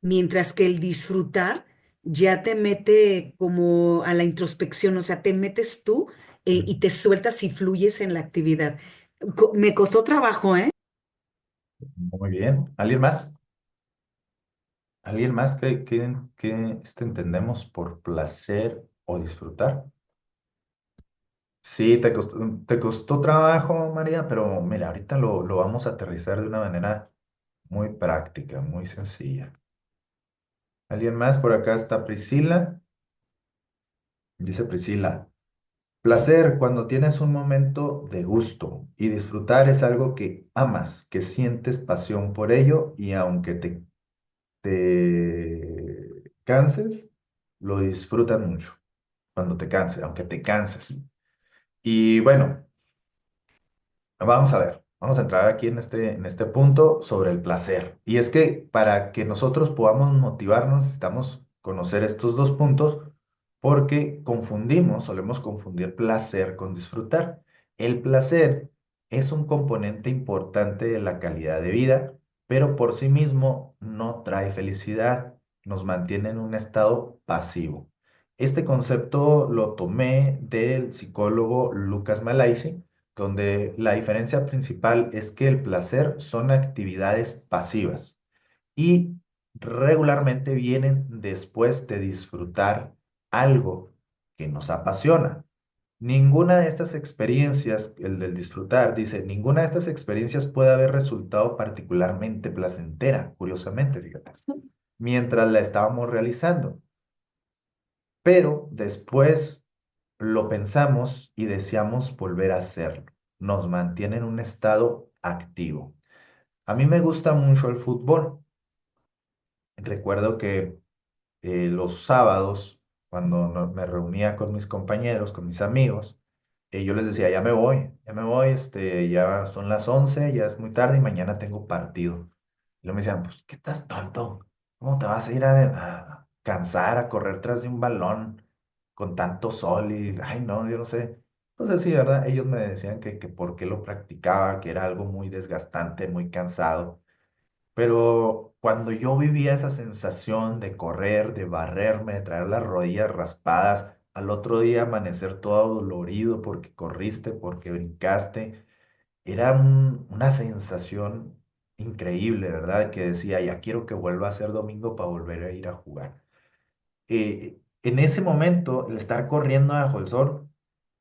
C: mientras que el disfrutar ya te mete como a la introspección, o sea, te metes tú y te sueltas y fluyes en la actividad. Me costó trabajo, ¿eh?
A: Muy bien. ¿Alguien más? ¿Alguien más que entendemos por placer o disfrutar? Sí, te costó trabajo, María, pero mira, ahorita lo vamos a aterrizar de una manera muy práctica, muy sencilla. ¿Alguien más? Por acá está Priscila. Dice Priscila, placer cuando tienes un momento de gusto y disfrutar es algo que amas, que sientes pasión por ello y aunque te canses, lo disfrutas mucho cuando te canses, aunque te canses. Y bueno, vamos a ver, vamos a entrar aquí en este punto sobre el placer. Y es que para que nosotros podamos motivarnos, necesitamos conocer estos dos puntos porque solemos confundir placer con disfrutar. El placer es un componente importante de la calidad de vida, pero por sí mismo no trae felicidad, nos mantiene en un estado pasivo. Este concepto lo tomé del psicólogo Lucas Malaisi, donde la diferencia principal es que el placer son actividades pasivas y regularmente vienen después de disfrutar algo que nos apasiona. Ninguna de estas experiencias, el del disfrutar, dice, ninguna de estas experiencias puede haber resultado particularmente placentera, curiosamente, fíjate, mientras la estábamos realizando, pero después lo pensamos y deseamos volver a hacerlo. Nos mantiene en un estado activo. A mí me gusta mucho el fútbol. Recuerdo que los sábados, cuando me reunía con mis compañeros, con mis amigos, yo les decía, ya me voy, ya son las 11, ya es muy tarde y mañana tengo partido. Y luego me decían, pues, ¿qué estás tonto? ¿Cómo te vas a ir a cansar, a correr tras de un balón con tanto sol? Y, ay, no, yo no sé. Pues así, ¿verdad? Ellos me decían que por qué lo practicaba, que era algo muy desgastante, muy cansado. Pero cuando yo vivía esa sensación de correr, de barrerme, de traer las rodillas raspadas, al otro día amanecer todo dolorido porque corriste, porque brincaste, era una sensación increíble, ¿verdad? Que decía, ya quiero que vuelva a ser domingo para volver a ir a jugar. En ese momento, el estar corriendo bajo el sol,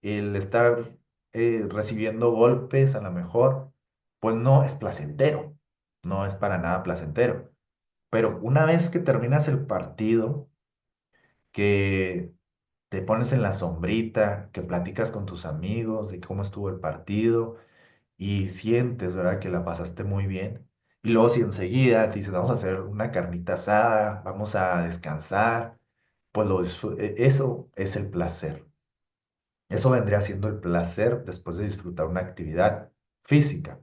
A: el estar recibiendo golpes a lo mejor, pues no es placentero, no es para nada placentero. Pero una vez que terminas el partido, que te pones en la sombrita, que platicas con tus amigos de cómo estuvo el partido y sientes, ¿verdad?, que la pasaste muy bien. Y luego si enseguida te dices, vamos a hacer una carnita asada, vamos a descansar, pues eso es el placer. Eso vendría siendo el placer después de disfrutar una actividad física.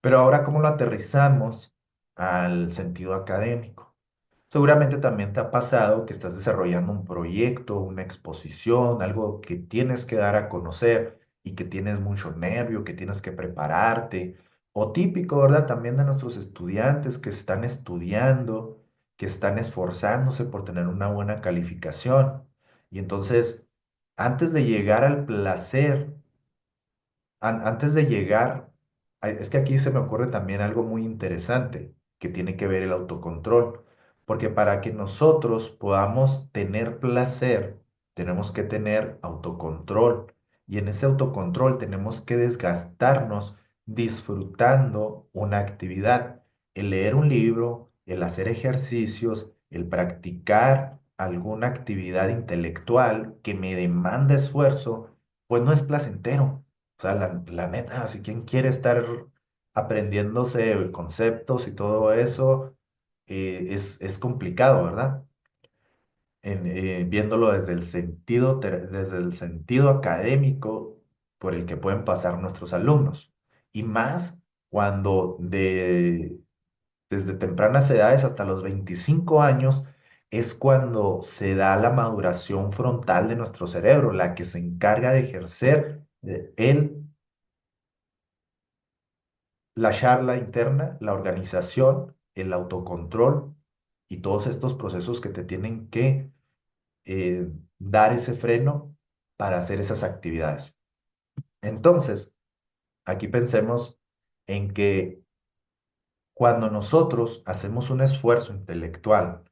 A: Pero ahora, ¿cómo lo aterrizamos al sentido académico? Seguramente también te ha pasado que estás desarrollando un proyecto, una exposición, algo que tienes que dar a conocer y que tienes mucho nervio, que tienes que prepararte. O típico, ¿verdad? También de nuestros estudiantes que están estudiando, que están esforzándose por tener una buena calificación. Y entonces, antes de llegar al placer, antes de llegar, es que aquí se me ocurre también algo muy interesante que tiene que ver el autocontrol, porque para que nosotros podamos tener placer, tenemos que tener autocontrol y en ese autocontrol tenemos que desgastarnos disfrutando una actividad, el leer un libro, el hacer ejercicios, el practicar alguna actividad intelectual que me demanda esfuerzo, pues no es placentero. O sea, la neta, si quien quiere estar aprendiéndose conceptos y todo eso, es complicado, ¿verdad? Viéndolo desde el sentido académico por el que pueden pasar nuestros alumnos. Y más cuando desde tempranas edades hasta los 25 años es cuando se da la maduración frontal de nuestro cerebro, la que se encarga de ejercer la charla interna, la organización, el autocontrol y todos estos procesos que te tienen que eh, dar ese freno para hacer esas actividades. Entonces, aquí pensemos en que cuando nosotros hacemos un esfuerzo intelectual,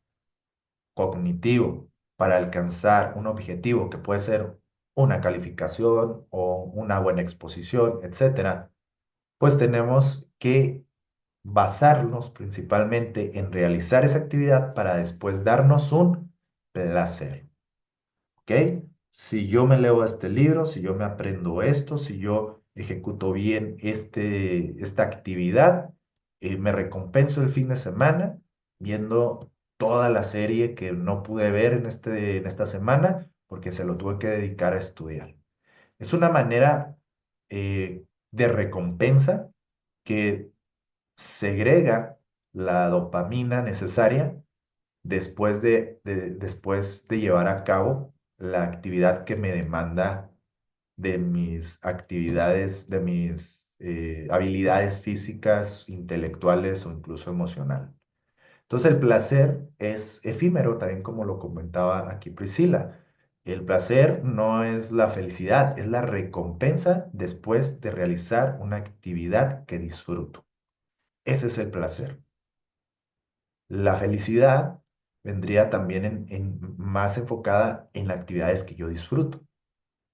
A: cognitivo, para alcanzar un objetivo que puede ser una calificación o una buena exposición, etcétera, pues tenemos que basarnos principalmente en realizar esa actividad para después darnos un placer. ¿Ok? Si yo me leo este libro, si yo me aprendo esto, si yo ejecuto bien esta actividad, me recompenso el fin de semana viendo toda la serie que no pude ver en esta semana porque se lo tuve que dedicar a estudiar. Es una manera de recompensa que segrega la dopamina necesaria después de llevar a cabo la actividad que me demanda de mis actividades, de mis habilidades físicas, intelectuales o incluso emocional. Entonces el placer es efímero, también como lo comentaba aquí Priscila. El placer no es la felicidad, es la recompensa después de realizar una actividad que disfruto. Ese es el placer. La felicidad vendría también más enfocada en actividades que yo disfruto,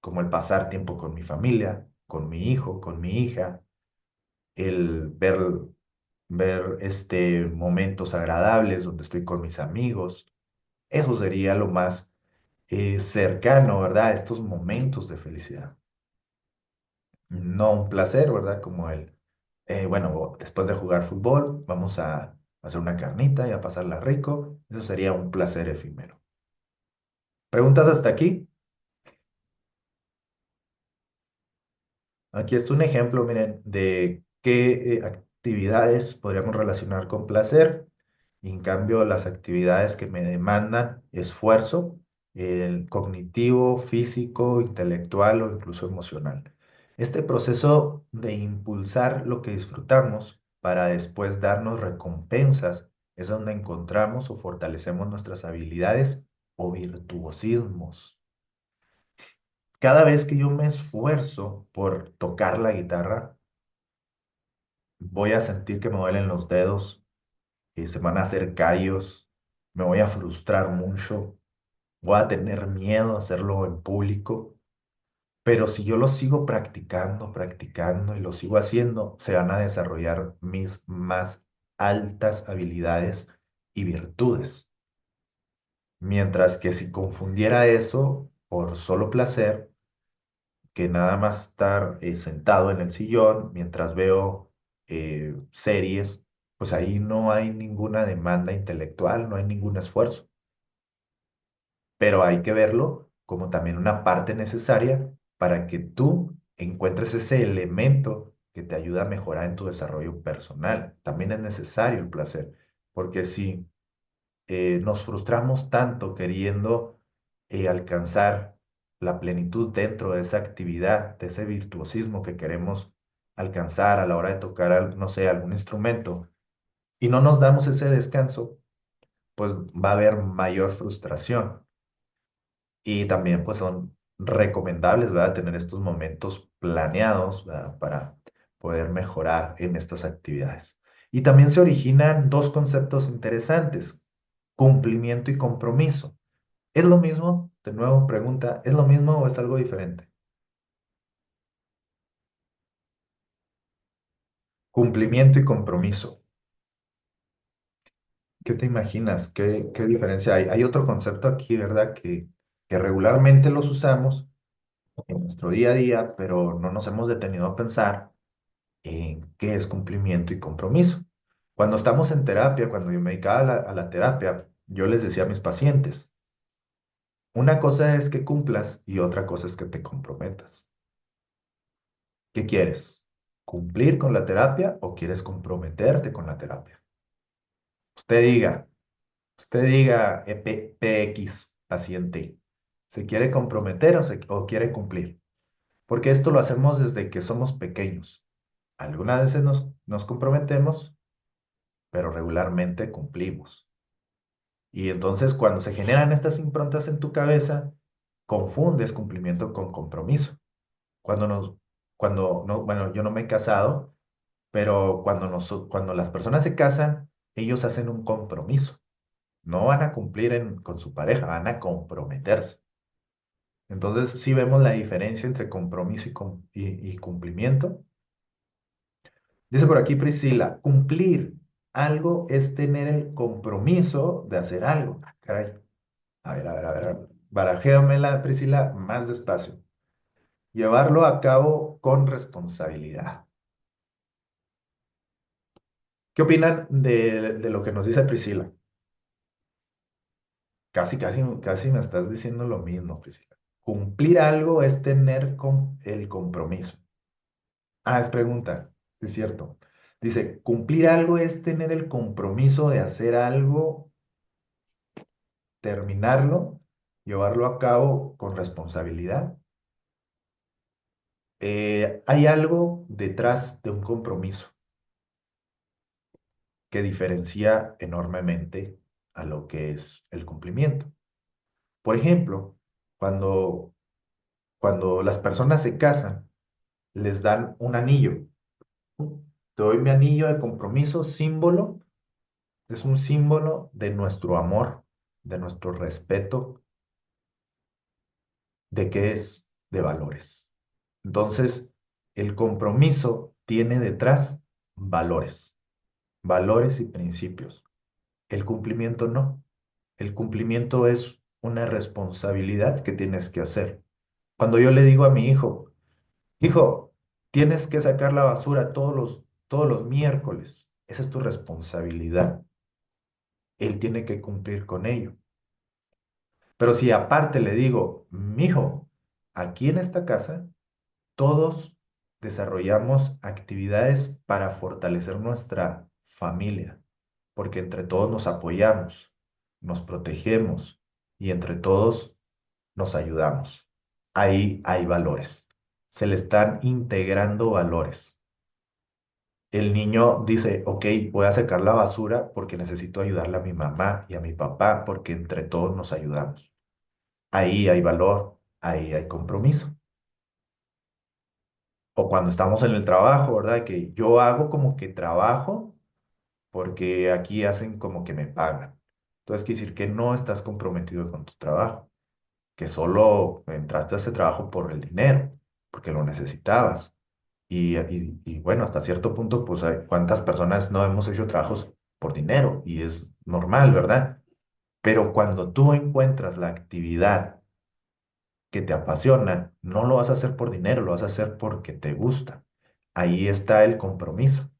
A: como el pasar tiempo con mi familia, con mi hijo, con mi hija, el ver momentos agradables donde estoy con mis amigos. Eso sería lo más cercano, ¿verdad? A estos momentos de felicidad. No un placer, ¿verdad? Como bueno, después de jugar fútbol, vamos a hacer una carnita y a pasarla rico. Eso sería un placer efímero. ¿Preguntas hasta aquí? Aquí es un ejemplo, miren, de qué actividades podríamos relacionar con placer. Y en cambio, las actividades que me demandan esfuerzo, el cognitivo, físico, intelectual o incluso emocional. Este proceso de impulsar lo que disfrutamos para después darnos recompensas es donde encontramos o fortalecemos nuestras habilidades o virtuosismos. Cada vez que yo me esfuerzo por tocar la guitarra, voy a sentir que me duelen los dedos, se van a hacer callos, me voy a frustrar mucho, voy a tener miedo a hacerlo en público, pero si yo lo sigo practicando, practicando y lo sigo haciendo, se van a desarrollar mis más altas habilidades y virtudes. Mientras que si confundiera eso por solo placer, que nada más estar sentado en el sillón mientras veo series, pues ahí no hay ninguna demanda intelectual, no hay ningún esfuerzo. Pero hay que verlo como también una parte necesaria para que tú encuentres ese elemento que te ayuda a mejorar en tu desarrollo personal. También es necesario el placer, porque si nos frustramos tanto queriendo alcanzar la plenitud dentro de esa actividad, de ese virtuosismo que queremos alcanzar a la hora de tocar, no sé, algún instrumento, y no nos damos ese descanso, pues va a haber mayor frustración. Y también pues son recomendables, ¿verdad? Tener estos momentos planeados, ¿verdad? Para poder mejorar en estas actividades. Y también se originan dos conceptos interesantes, cumplimiento y compromiso. ¿Es lo mismo? De nuevo, pregunta, ¿es lo mismo o es algo diferente? Cumplimiento y compromiso. ¿Qué te imaginas? ¿Qué diferencia hay? Hay otro concepto aquí, ¿verdad? Que regularmente los usamos en nuestro día a día, pero no nos hemos detenido a pensar en qué es cumplimiento y compromiso. Cuando estamos en terapia, cuando yo me dedicaba a la terapia, yo les decía a mis pacientes, una cosa es que cumplas y otra cosa es que te comprometas. ¿Qué quieres? ¿Cumplir con la terapia o quieres comprometerte con la terapia? Usted diga, Usted diga PX, paciente, ¿se quiere comprometer o quiere cumplir? Porque esto lo hacemos desde que somos pequeños. Algunas veces nos comprometemos, pero regularmente cumplimos. Y entonces cuando se generan estas improntas en tu cabeza, confundes cumplimiento con compromiso. Cuando nos, cuando no, bueno, yo no me he casado, pero cuando las personas se casan, ellos hacen un compromiso. No van a cumplir con su pareja, van a comprometerse. Entonces, sí vemos la diferencia entre compromiso y cumplimiento. Dice por aquí Priscila, cumplir algo es tener el compromiso de hacer algo. Ah, caray. A ver. Barajéamela, Priscila, más despacio. Llevarlo a cabo con responsabilidad. ¿Qué opinan de lo que nos dice Priscila? Casi me estás diciendo lo mismo, Priscila. Cumplir algo es tener el compromiso. Ah, es pregunta, sí es cierto. Dice, cumplir algo es tener el compromiso de hacer algo, terminarlo, llevarlo a cabo con responsabilidad. Hay algo detrás de un compromiso que diferencia enormemente a lo que es el cumplimiento. Por ejemplo, cuando, cuando las personas se casan, les dan un anillo. Te doy mi anillo de compromiso, símbolo, es un símbolo de nuestro amor, de nuestro respeto, de qué es, de valores. Entonces, el compromiso tiene detrás valores, valores y principios. El cumplimiento no. El cumplimiento es una responsabilidad que tienes que hacer. Cuando yo le digo a mi hijo, hijo, tienes que sacar la basura todos los miércoles, esa es tu responsabilidad. Él tiene que cumplir con ello. Pero si aparte le digo, mijo, aquí en esta casa todos desarrollamos actividades para fortalecer nuestra familia, porque entre todos nos apoyamos, nos protegemos y entre todos nos ayudamos. Ahí hay valores. Se le están integrando valores. El niño dice, ok, voy a sacar la basura porque necesito ayudarle a mi mamá y a mi papá, porque entre todos nos ayudamos. Ahí hay valor, ahí hay compromiso. O cuando estamos en el trabajo, ¿verdad? Que yo hago como que trabajo porque aquí hacen como que me pagan. Entonces, quiere decir que no estás comprometido con tu trabajo, que solo entraste a ese trabajo por el dinero, porque lo necesitabas. Y bueno, hasta cierto punto, pues, ¿cuántas personas no hemos hecho trabajos por dinero? Y es normal, ¿verdad? Pero cuando tú encuentras la actividad que te apasiona, no lo vas a hacer por dinero, lo vas a hacer porque te gusta. Ahí está el compromiso.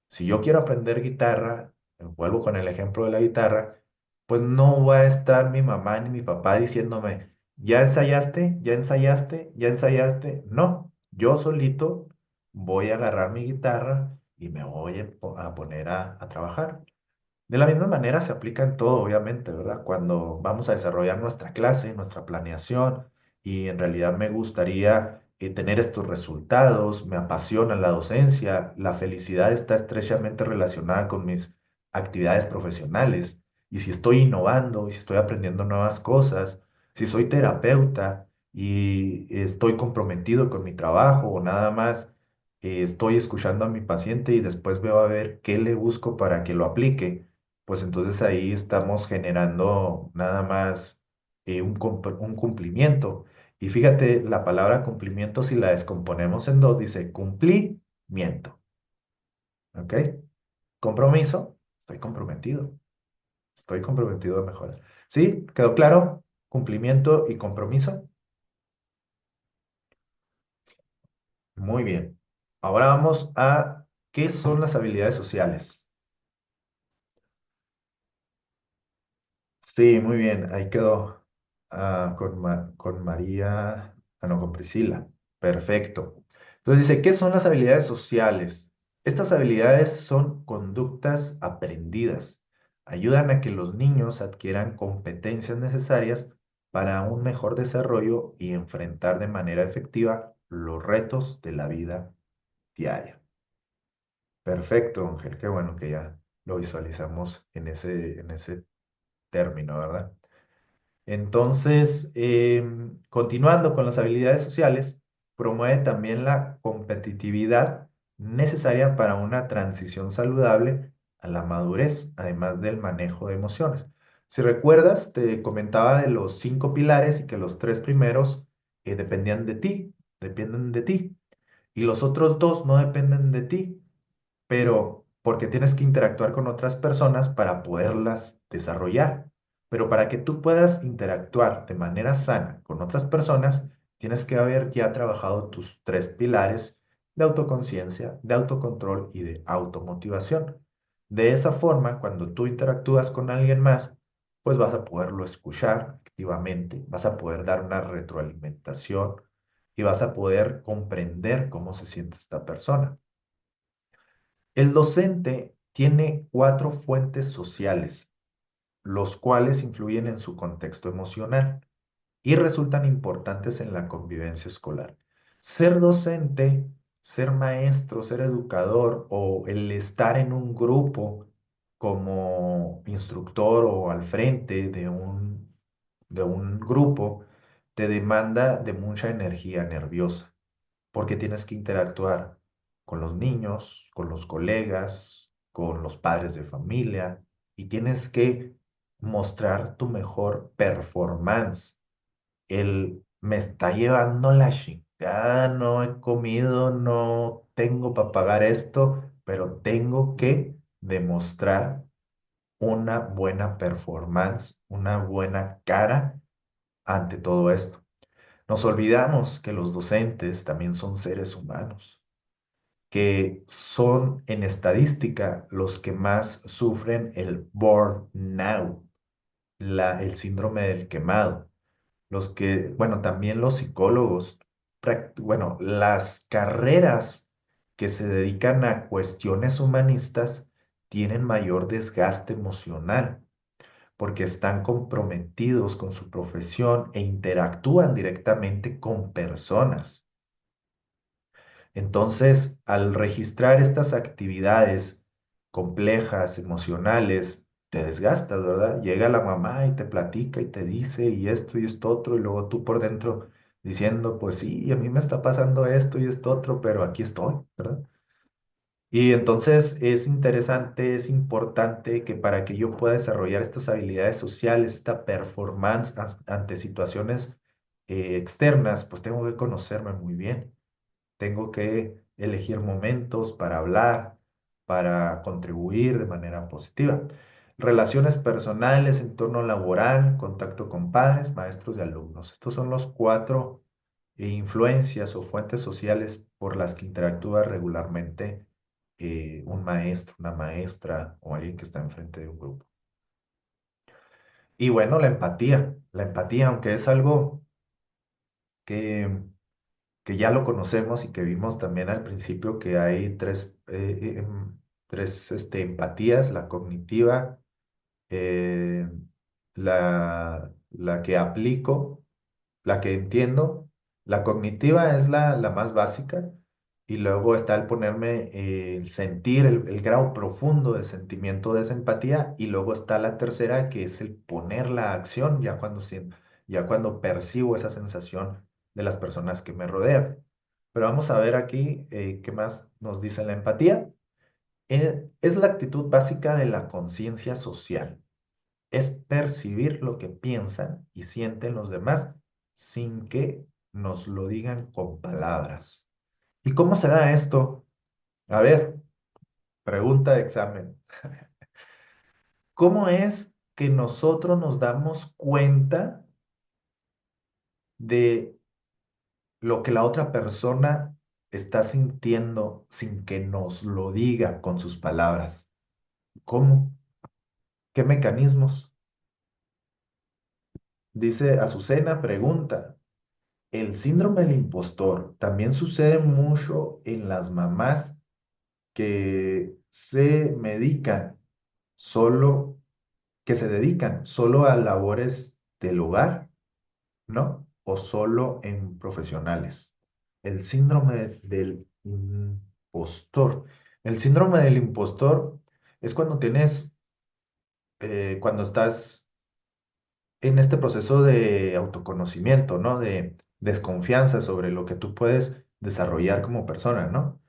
A: Si yo quiero aprender guitarra, vuelvo con el ejemplo de la guitarra, pues no va a estar mi mamá ni mi papá diciéndome, ¿ya ensayaste? ¿Ya ensayaste? ¿Ya ensayaste? No, yo solito voy a agarrar mi guitarra y me voy a poner a trabajar. De la misma manera se aplica en todo, obviamente, ¿verdad? Cuando vamos a desarrollar nuestra clase, nuestra planeación, y en realidad me gustaría tener estos resultados, me apasiona la docencia, la felicidad está estrechamente relacionada con mis actividades profesionales, y si estoy innovando, y si estoy aprendiendo nuevas cosas, si soy terapeuta y estoy comprometido con mi trabajo o nada más estoy escuchando a mi paciente y después veo a ver qué le busco para que lo aplique, pues entonces ahí estamos generando nada más un cumplimiento. Y fíjate, la palabra cumplimiento, si la descomponemos en dos, dice cumplimiento. ¿Ok? Compromiso, estoy comprometido a mejorar. ¿Sí? ¿Quedó claro? Cumplimiento y compromiso. Muy bien. Ahora vamos a qué son las habilidades sociales. Sí, muy bien, ahí quedó. Con María, no, con Priscila. Perfecto. Entonces dice, ¿qué son las habilidades sociales? Estas habilidades son conductas aprendidas. ayudan a que los niños adquieran competencias necesarias para un mejor desarrollo y enfrentar de manera efectiva los retos de la vida diaria. Perfecto, Ángel. Qué bueno que ya lo visualizamos en ese término, ¿verdad? Entonces, continuando con las habilidades sociales, promueve también la competitividad necesaria para una transición saludable a la madurez, además del manejo de emociones. Si recuerdas, te comentaba de los 5 pilares y que los 3 primeros dependen de ti, y los otros 2 no dependen de ti, pero porque tienes que interactuar con otras personas para poderlas desarrollar. Pero para que tú puedas interactuar de manera sana con otras personas, tienes que haber ya trabajado tus 3 pilares de autoconciencia, de autocontrol y de automotivación. De esa forma, cuando tú interactúas con alguien más, pues vas a poderlo escuchar activamente, vas a poder dar una retroalimentación y vas a poder comprender cómo se siente esta persona. El docente tiene 4 fuentes sociales, los cuales influyen en su contexto emocional y resultan importantes en la convivencia escolar. Ser docente, ser maestro, ser educador o el estar en un grupo como instructor o al frente de un grupo te demanda de mucha energía nerviosa porque tienes que interactuar con los niños, con los colegas, con los padres de familia y tienes que mostrar tu mejor performance. El me está llevando la chingada, no he comido, no tengo para pagar esto, pero tengo que demostrar una buena performance, una buena cara ante todo esto. Nos olvidamos que los docentes también son seres humanos, que son en estadística los que más sufren el burnout, el síndrome del quemado. Los que, bueno, también los psicólogos, bueno, las carreras que se dedican a cuestiones humanistas tienen mayor desgaste emocional porque están comprometidos con su profesión e interactúan directamente con personas. Entonces, al registrar estas actividades complejas, emocionales, te desgastas, ¿verdad? Llega la mamá y te platica y te dice y esto otro, y luego tú por dentro diciendo, pues sí, a mí me está pasando esto y esto otro, pero aquí estoy, ¿verdad? Y entonces es interesante, es importante que para que yo pueda desarrollar estas habilidades sociales, esta performance ante situaciones externas, pues tengo que conocerme muy bien. Tengo que elegir momentos para hablar, para contribuir de manera positiva. Relaciones personales, entorno laboral, contacto con padres, maestros y alumnos. Estos son los 4 influencias o fuentes sociales por las que interactúa regularmente un maestro, una maestra o alguien que está enfrente de un grupo. Y bueno, la empatía, aunque es algo que ya lo conocemos y que vimos también al principio que hay tres empatías, la cognitiva, eh, la que aplico, la que entiendo. La cognitiva es la más básica y luego está el ponerme, el sentir, el grado profundo de sentimiento de esa empatía y luego está la tercera que es el poner la acción ya cuando percibo esa sensación de las personas que me rodean. Pero vamos a ver aquí qué más nos dice la empatía. Es la actitud básica de la conciencia social, es percibir lo que piensan y sienten los demás sin que nos lo digan con palabras. ¿Y cómo se da esto? A ver, pregunta de examen. ¿Cómo es que nosotros nos damos cuenta de lo que la otra persona está sintiendo sin que nos lo diga con sus palabras? ¿Cómo? ¿Qué mecanismos? Dice Azucena, pregunta. El síndrome del impostor también sucede mucho en las mamás que se medican solo que se dedican solo a labores del hogar, ¿no? O solo en profesionales. El síndrome del impostor. El síndrome del impostor es cuando cuando estás en este proceso de autoconocimiento, ¿no? De desconfianza sobre lo que tú puedes desarrollar como persona, ¿no?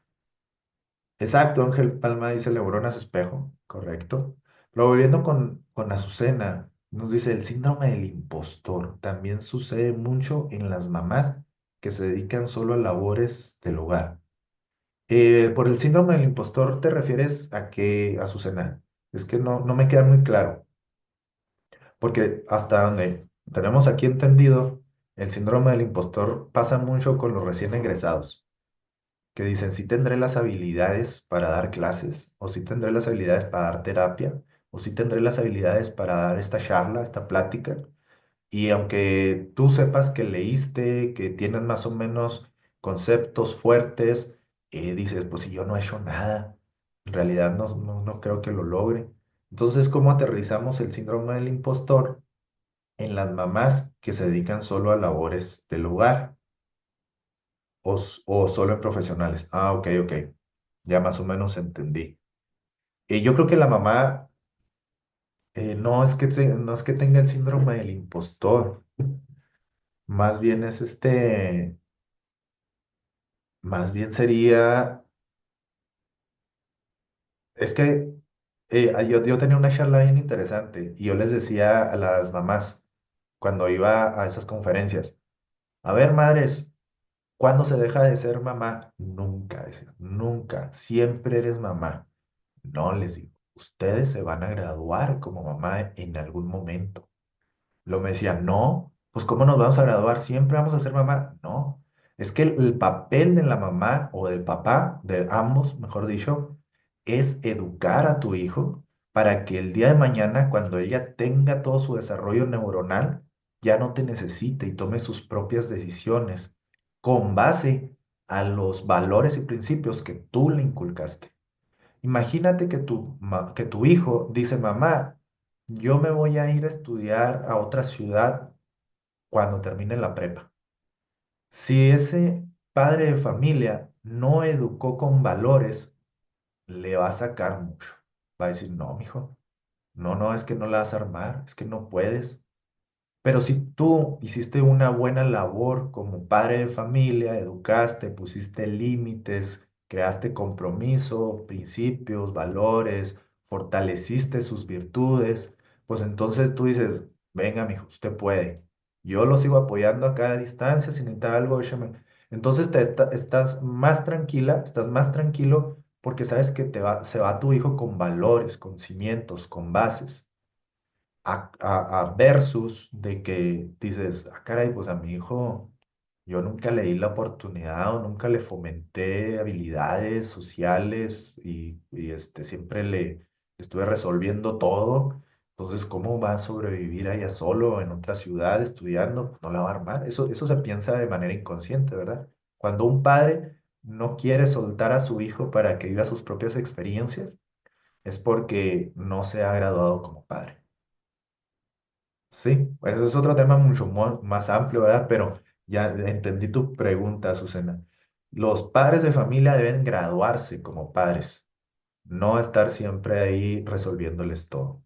A: Exacto, Ángel Palma dice neuronas espejo, correcto. Pero volviendo con Azucena, nos dice el síndrome del impostor. También sucede mucho en las mamás que se dedican solo a labores del hogar. Por el síndrome del impostor, ¿te refieres a qué, Azucena? Es que no me queda muy claro, porque hasta donde tenemos aquí entendido, el síndrome del impostor pasa mucho con los recién egresados que dicen, sí tendré las habilidades para dar clases, o sí tendré las habilidades para dar terapia, o sí tendré las habilidades para dar esta charla, esta plática. Y aunque tú sepas que leíste, que tienes más o menos conceptos fuertes, dices, pues si yo no he hecho nada, en realidad no creo que lo logre. Entonces, ¿cómo aterrizamos el síndrome del impostor en las mamás que se dedican solo a labores del hogar? O solo en profesionales. Ah, ok, ok. Ya más o menos entendí. Y yo creo que la mamá no es no es que tenga el síndrome del impostor. Más bien es más bien sería, es que yo tenía una charla bien interesante y yo les decía a las mamás cuando iba a esas conferencias, a ver, madres, ¿cuándo se deja de ser mamá? Nunca, decía, nunca, siempre eres mamá. No, les digo, ustedes se van a graduar como mamá en algún momento. Lo me decían, no, pues ¿cómo nos vamos a graduar? Siempre vamos a ser mamá. No, es que el papel de la mamá o del papá, de ambos, mejor dicho, es educar a tu hijo para que el día de mañana, cuando ella tenga todo su desarrollo neuronal, ya no te necesite y tome sus propias decisiones con base a los valores y principios que tú le inculcaste. Imagínate que que tu hijo dice, mamá, yo me voy a ir a estudiar a otra ciudad cuando termine la prepa. Si ese padre de familia no educó con valores, le va a sacar mucho. Va a decir, no, mijo, no, es que no la vas a armar, es que no puedes. Pero si tú hiciste una buena labor como padre de familia, educaste, pusiste límites, creaste compromiso, principios, valores, fortaleciste sus virtudes, pues entonces tú dices, venga, mijo, usted puede. Yo lo sigo apoyando acá a distancia, si necesita algo, échame. Entonces estás más tranquila, estás más tranquilo porque sabes que se va tu hijo con valores, con cimientos, con bases a versus de que dices, ah, caray, pues a mi hijo yo nunca le di la oportunidad o nunca le fomenté habilidades sociales y siempre le estuve resolviendo todo. Entonces, ¿cómo va a sobrevivir allá solo en otra ciudad estudiando? Pues no la va a armar. Eso se piensa de manera inconsciente, ¿verdad? Cuando un padre no quiere soltar a su hijo para que viva sus propias experiencias, es porque no se ha graduado como padre. Sí, bueno, eso es otro tema mucho más amplio, ¿verdad? Pero ya entendí tu pregunta, Azucena. Los padres de familia deben graduarse como padres, no estar siempre ahí resolviéndoles todo.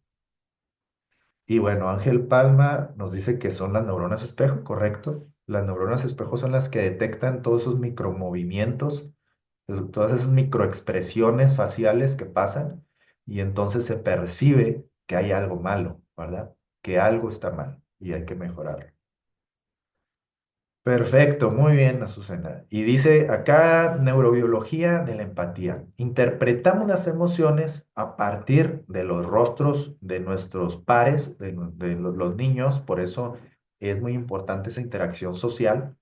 A: Y bueno, Ángel Palma nos dice que son las neuronas espejo, ¿correcto? Las neuronas espejo son las que detectan todos esos micromovimientos, todas esas microexpresiones faciales que pasan y entonces se percibe que hay algo malo, ¿verdad? Que algo está mal y hay que mejorarlo. Perfecto, muy bien, Azucena. Y dice acá neurobiología de la empatía. Interpretamos las emociones a partir de los rostros de nuestros pares, de los niños, por eso es muy importante esa interacción social,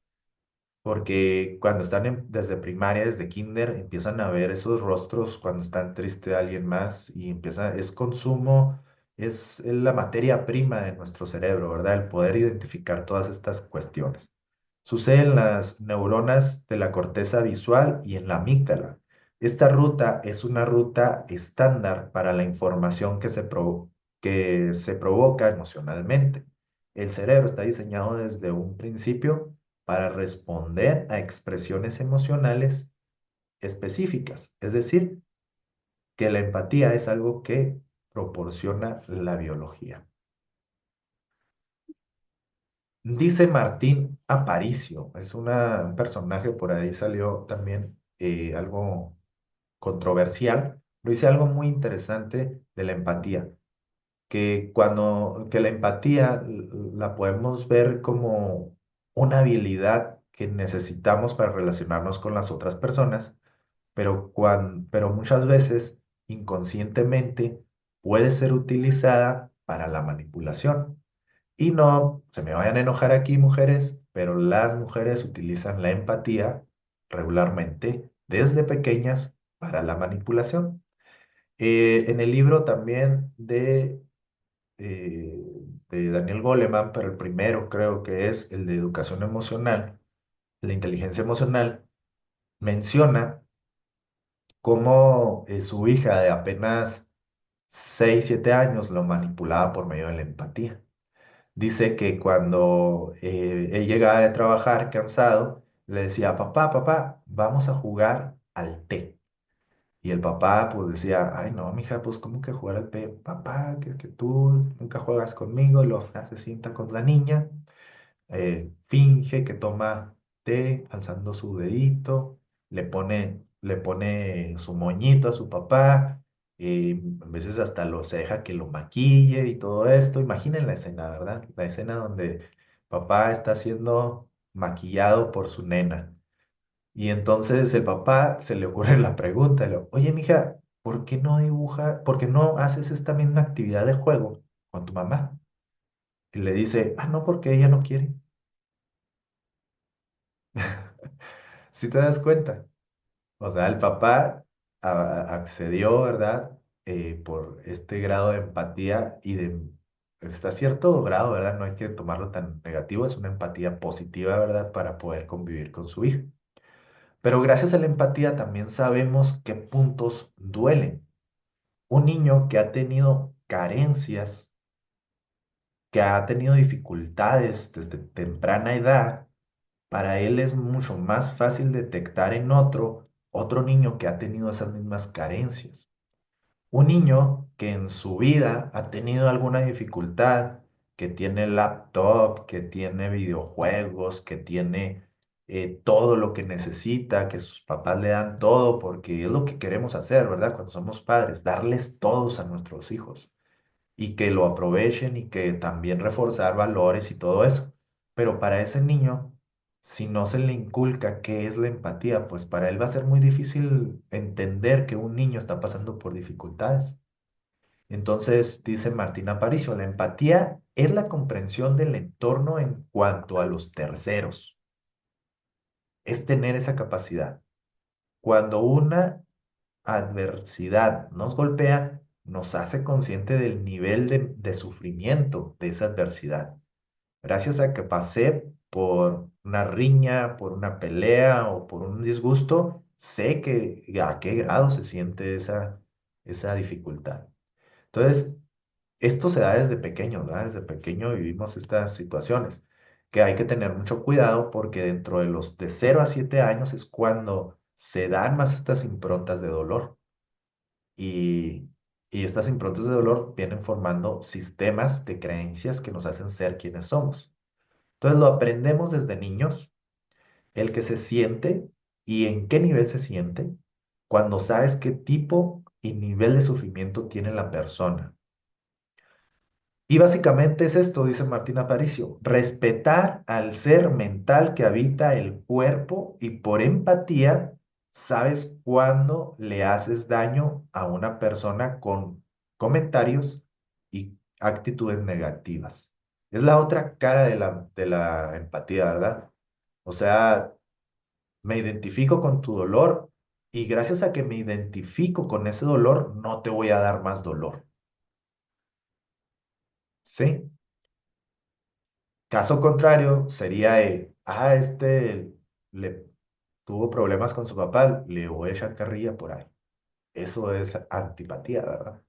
A: porque cuando están desde primaria, desde kinder, empiezan a ver esos rostros cuando están triste de alguien más y empieza, es consumo, es la materia prima de nuestro cerebro, ¿verdad? El poder identificar todas estas cuestiones. Sucede en las neuronas de la corteza visual y en la amígdala. Esta ruta es una ruta estándar para la información que se provee. que se provoca emocionalmente. El cerebro está diseñado desde un principio para responder a expresiones emocionales específicas, es decir, que la empatía es algo que proporciona la biología. Dice Martín Aparicio, es un personaje por ahí salió también algo controversial, pero dice algo muy interesante de la empatía, que la empatía la podemos ver como una habilidad que necesitamos para relacionarnos con las otras personas, pero muchas veces inconscientemente puede ser utilizada para la manipulación. Y no se me vayan a enojar aquí, mujeres, pero las mujeres utilizan la empatía regularmente desde pequeñas para la manipulación. En el libro también eh, de Daniel Goleman, pero el primero creo que es el de educación emocional, la inteligencia emocional, menciona cómo su hija de apenas 6 7 años lo manipulaba por medio de la empatía. Dice que cuando él llegaba de trabajar cansado, le decía, papá, papá, vamos a jugar al té. Y el papá pues decía, ay no, mija, pues ¿cómo que jugar al té? Papá, que tú nunca juegas conmigo, se sienta con la niña, finge que toma té, alzando su dedito, le pone su moñito a su papá, a veces hasta se deja que lo maquille y todo esto. Imaginen la escena, ¿verdad? La escena donde papá está siendo maquillado por su nena. Y entonces el papá se le ocurre la pregunta, oye, mija, ¿por qué no haces esta misma actividad de juego con tu mamá? Y le dice, ah, no, porque ella no quiere. Si te das cuenta. O sea, el papá accedió, ¿verdad? Por este grado de empatía y hasta cierto grado, ¿verdad? No hay que tomarlo tan negativo, es una empatía positiva, ¿verdad? Para poder convivir con su hijo. Pero gracias a la empatía también sabemos qué puntos duelen. Un niño que ha tenido carencias, que ha tenido dificultades desde temprana edad, para él es mucho más fácil detectar en otro niño que ha tenido esas mismas carencias. Un niño que en su vida ha tenido alguna dificultad, que tiene laptop, que tiene videojuegos, que tiene todo lo que necesita, que sus papás le dan todo, porque es lo que queremos hacer, ¿verdad? Cuando somos padres, darles todos a nuestros hijos y que lo aprovechen y que también reforzar valores y todo eso. Pero para ese niño, si no se le inculca qué es la empatía, pues para él va a ser muy difícil entender que un niño está pasando por dificultades. Entonces, dice Martín Aparicio, la empatía es la comprensión del entorno en cuanto a los terceros, es tener esa capacidad. Cuando una adversidad nos golpea, nos hace consciente del nivel de sufrimiento de esa adversidad. Gracias a que pasé por una riña, por una pelea o por un disgusto, sé a qué grado se siente esa dificultad. Entonces, esto se da desde pequeño, ¿verdad? Desde pequeño vivimos estas situaciones que hay que tener mucho cuidado porque dentro de los de 0 a 7 años es cuando se dan más estas improntas de dolor y, y estas improntas de dolor vienen formando sistemas de creencias que nos hacen ser quienes somos. Entonces lo aprendemos desde niños, el que se siente y en qué nivel se siente, cuando sabes qué tipo y nivel de sufrimiento tiene la persona. Y básicamente es esto, dice Martín Aparicio, respetar al ser mental que habita el cuerpo y por empatía sabes cuándo le haces daño a una persona con comentarios y actitudes negativas. Es la otra cara de la empatía, ¿verdad? O sea, me identifico con tu dolor y gracias a que me identifico con ese dolor, no te voy a dar más dolor. ¿Sí? Caso contrario sería este le tuvo problemas con su papá, le voy a echar carrilla por ahí. Eso es antipatía, ¿verdad?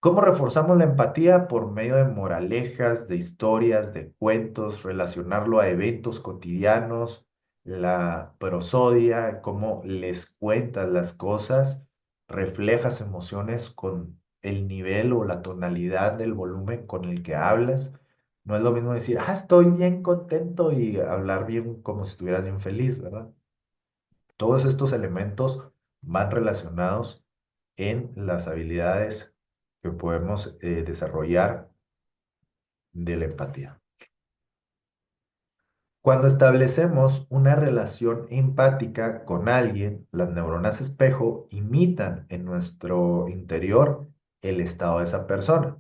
A: ¿Cómo reforzamos la empatía? Por medio de moralejas, de historias, de cuentos, relacionarlo a eventos cotidianos, la prosodia, cómo les cuentas las cosas, reflejas emociones con el nivel o la tonalidad del volumen con el que hablas. No es lo mismo decir, estoy bien contento y hablar bien como si estuvieras bien feliz, ¿verdad? Todos estos elementos van relacionados en las habilidades que podemos desarrollar de la empatía. Cuando establecemos una relación empática con alguien, las neuronas espejo imitan en nuestro interior el estado de esa persona.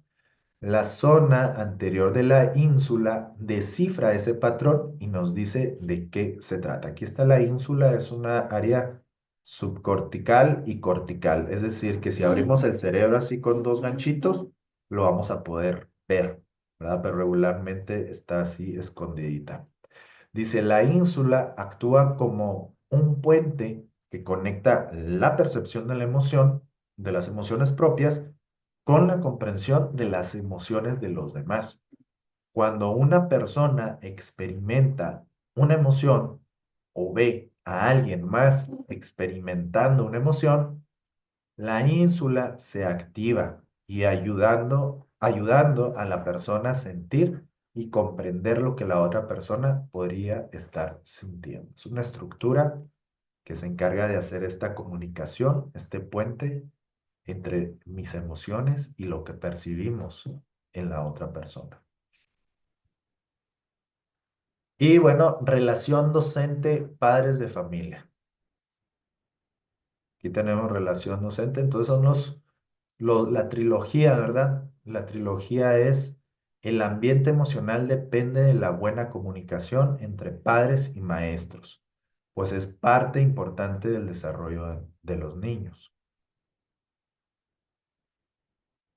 A: La zona anterior de la ínsula descifra ese patrón y nos dice de qué se trata. Aquí está la ínsula, es una área subcortical y cortical. Es decir, que si abrimos el cerebro así con dos ganchitos, lo vamos a poder ver, ¿verdad? Pero regularmente está así escondidita. Dice, la ínsula actúa como un puente que conecta la percepción de la emoción, de las emociones propias, con la comprensión de las emociones de los demás. Cuando una persona experimenta una emoción o ve a alguien más experimentando una emoción, la ínsula se activa y ayudando a la persona a sentir y comprender lo que la otra persona podría estar sintiendo. Es una estructura que se encarga de hacer esta comunicación, este puente entre mis emociones y lo que percibimos en la otra persona. Y bueno, relación docente-padres de familia. Aquí tenemos relación docente, entonces son la trilogía, ¿verdad? La trilogía es el ambiente emocional depende de la buena comunicación entre padres y maestros, pues es parte importante del desarrollo de los niños.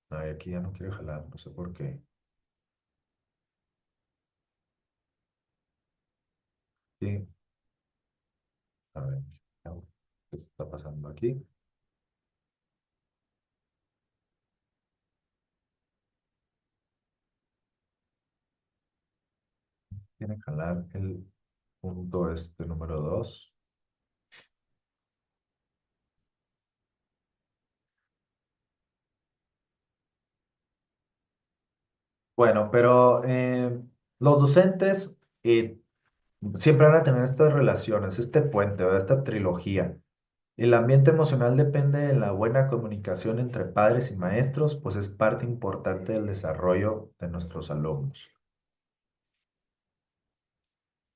A: Ay, aquí ya no quiere jalar, no sé por qué. Sí, a ver, ¿qué está pasando aquí? Quiere jalar el punto este número 2. Bueno, pero los docentes siempre van a tener estas relaciones, este puente, ¿verdad? Esta trilogía. El ambiente emocional depende de la buena comunicación entre padres y maestros, pues es parte importante del desarrollo de nuestros alumnos.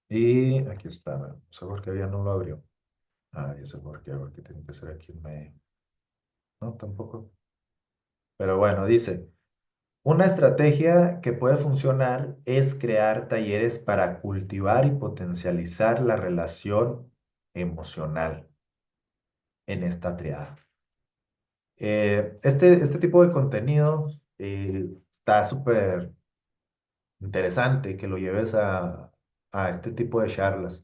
A: Y aquí está, no sé por qué ya no lo abrió. Ya sé por qué, porque tiene que ser aquí en medio. No, tampoco. Pero bueno, dice, una estrategia que puede funcionar es crear talleres para cultivar y potencializar la relación emocional en esta triada. Este tipo de contenido está súper interesante que lo lleves a este tipo de charlas,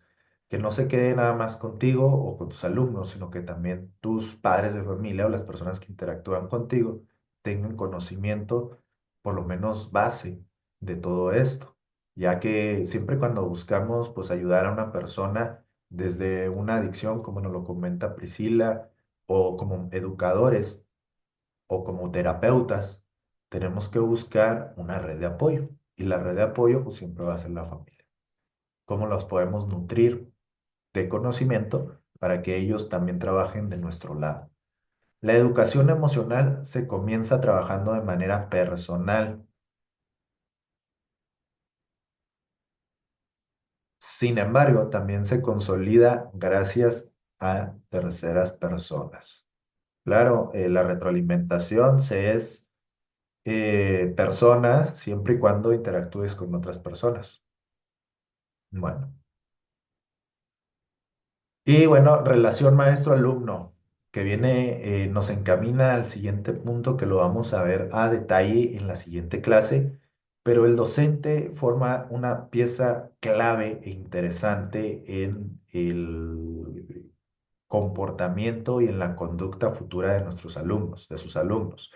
A: que no se quede nada más contigo o con tus alumnos, sino que también tus padres de familia o las personas que interactúan contigo tengan conocimiento, por lo menos base, de todo esto, ya que siempre cuando buscamos pues ayudar a una persona desde una adicción, como nos lo comenta Priscila, o como educadores, o como terapeutas, tenemos que buscar una red de apoyo. Y la red de apoyo pues siempre va a ser la familia. ¿Cómo los podemos nutrir de conocimiento para que ellos también trabajen de nuestro lado? La educación emocional se comienza trabajando de manera personal. Sin embargo, también se consolida gracias a terceras personas. Claro, la retroalimentación se es persona siempre y cuando interactúes con otras personas. Bueno, y bueno, relación maestro-alumno, que viene, nos encamina al siguiente punto que lo vamos a ver a detalle en la siguiente clase, pero el docente forma una pieza clave e interesante en el comportamiento y en la conducta futura de nuestros alumnos, de sus alumnos.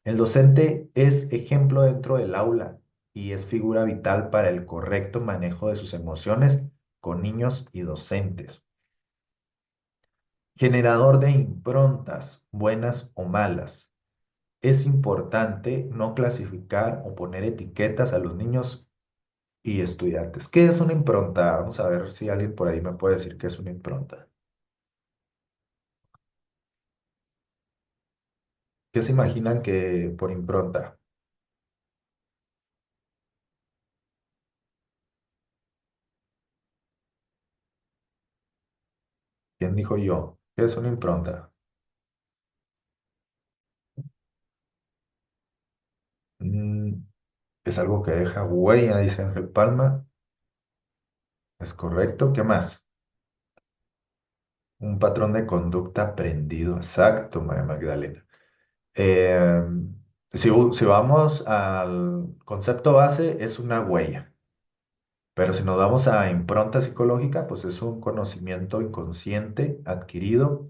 A: El docente es ejemplo dentro del aula y es figura vital para el correcto manejo de sus emociones con niños y docentes. Generador de improntas, buenas o malas. Es importante no clasificar o poner etiquetas a los niños y estudiantes. ¿Qué es una impronta? Vamos a ver si alguien por ahí me puede decir qué es una impronta. ¿Qué se imaginan que por impronta? ¿Quién dijo yo? ¿Qué es una impronta? Mm, es algo que deja huella, dice Ángel Palma. ¿Es correcto? ¿Qué más? Un patrón de conducta aprendido. Exacto, María Magdalena. Eh, si vamos al concepto base, es una huella. Pero si nos vamos a impronta psicológica, pues es un conocimiento inconsciente adquirido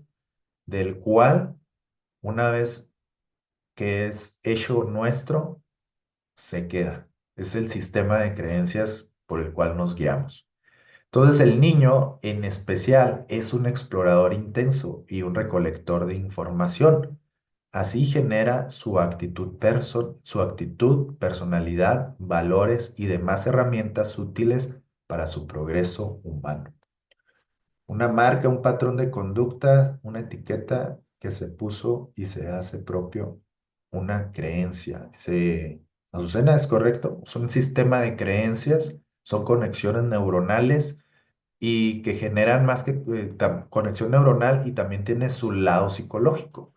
A: del cual, una vez que es hecho nuestro, se queda. Es el sistema de creencias por el cual nos guiamos. Entonces, el niño en especial es un explorador intenso y un recolector de información. Así genera su actitud, personalidad, valores y demás herramientas útiles para su progreso humano. Una marca, un patrón de conducta, una etiqueta que se puso y se hace propio una creencia. Dice Azucena, ¿es correcto? Es un sistema de creencias, son conexiones neuronales y que generan más que conexión neuronal y también tiene su lado psicológico,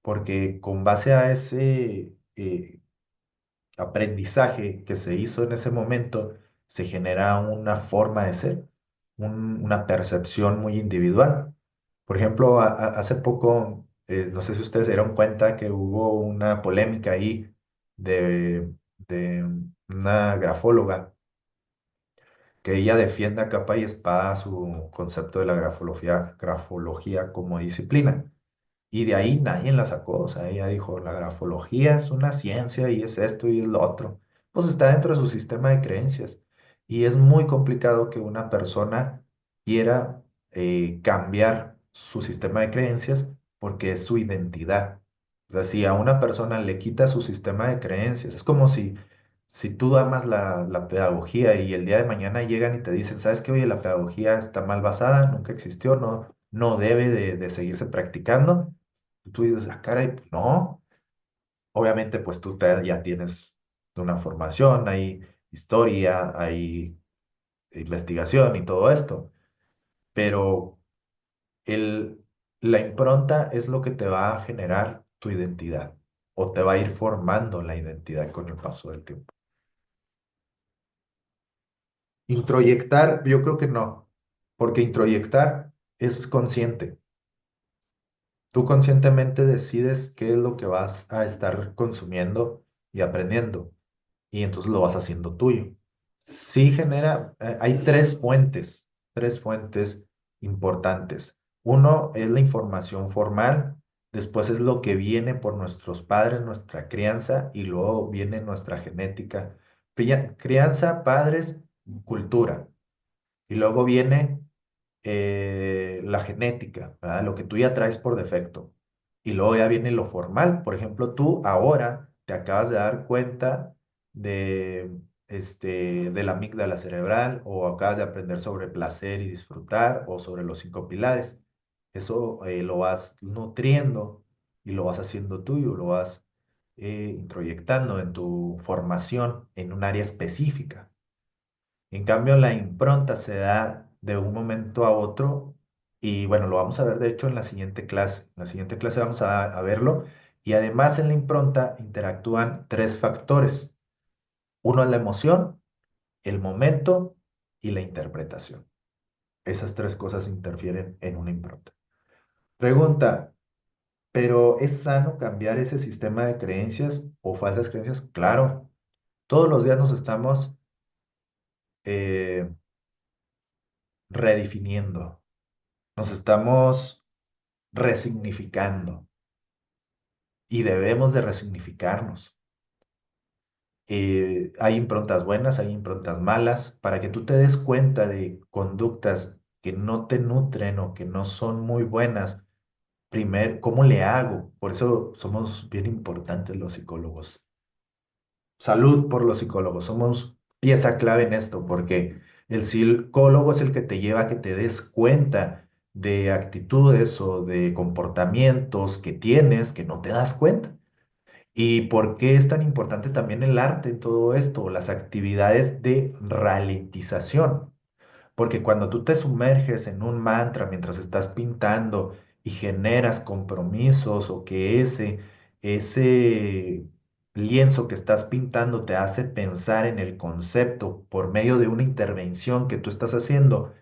A: porque con base a ese aprendizaje que se hizo en ese momento, se genera una forma de ser, una percepción muy individual. Por ejemplo, hace poco, no sé si ustedes se dieron cuenta que hubo una polémica ahí de una grafóloga que ella defiende a capa y espada su concepto de la grafología como disciplina. Y de ahí nadie la sacó, o sea, ella dijo, la grafología es una ciencia y es esto y es lo otro. Pues está dentro de su sistema de creencias. Y es muy complicado que una persona quiera cambiar su sistema de creencias porque es su identidad. O sea, si a una persona le quita su sistema de creencias, es como si tú amas la pedagogía y el día de mañana llegan y te dicen, ¿sabes qué? Oye, la pedagogía está mal basada, nunca existió, no debe de seguirse practicando. Tú dices, ah, caray, pues no. Obviamente, pues ya tienes una formación, hay historia, hay investigación y todo esto, pero el, la impronta es lo que te va a generar tu identidad o te va a ir formando la identidad con el paso del tiempo. Introyectar, yo creo que no, porque introyectar es consciente. Tú conscientemente decides qué es lo que vas a estar consumiendo y aprendiendo, y entonces lo vas haciendo tuyo. Sí genera, hay tres fuentes importantes. Uno es la información formal, después es lo que viene por nuestros padres, nuestra crianza, y luego viene nuestra genética. Crianza, padres, cultura. Y luego viene la genética, ¿verdad? Lo que tú ya traes por defecto. Y luego ya viene lo formal. Por ejemplo, tú ahora te acabas de dar cuenta de, de la amígdala cerebral o acabas de aprender sobre placer y disfrutar o sobre los cinco pilares. Eso lo vas nutriendo y lo vas haciendo tuyo, lo vas introyectando en tu formación en un área específica. En cambio, la impronta se da de un momento a otro y bueno, lo vamos a ver de hecho en la siguiente clase. En la siguiente clase vamos a verlo y además en la impronta interactúan tres factores. Uno es la emoción, el momento y la interpretación. Esas tres cosas interfieren en una impronta. Pregunta, ¿pero es sano cambiar ese sistema de creencias o falsas creencias? Claro, todos los días nos estamos eh, redefiniendo. Nos estamos resignificando. y debemos de resignificarnos. Hay improntas buenas, hay improntas malas, para que tú te des cuenta de conductas que no te nutren o que no son muy buenas. Primero, ¿cómo le hago? Por eso somos bien importantes los psicólogos. Salud por los psicólogos. Somos pieza clave en esto, porque el psicólogo es el que te lleva a que te des cuenta de actitudes o de comportamientos que tienes que no te das cuenta. ¿Y por qué es tan importante también el arte en todo esto? Las actividades de ralentización. Porque cuando tú te sumerges en un mantra mientras estás pintando y generas compromisos o que ese lienzo que estás pintando te hace pensar en el concepto por medio de una intervención que tú estás haciendo,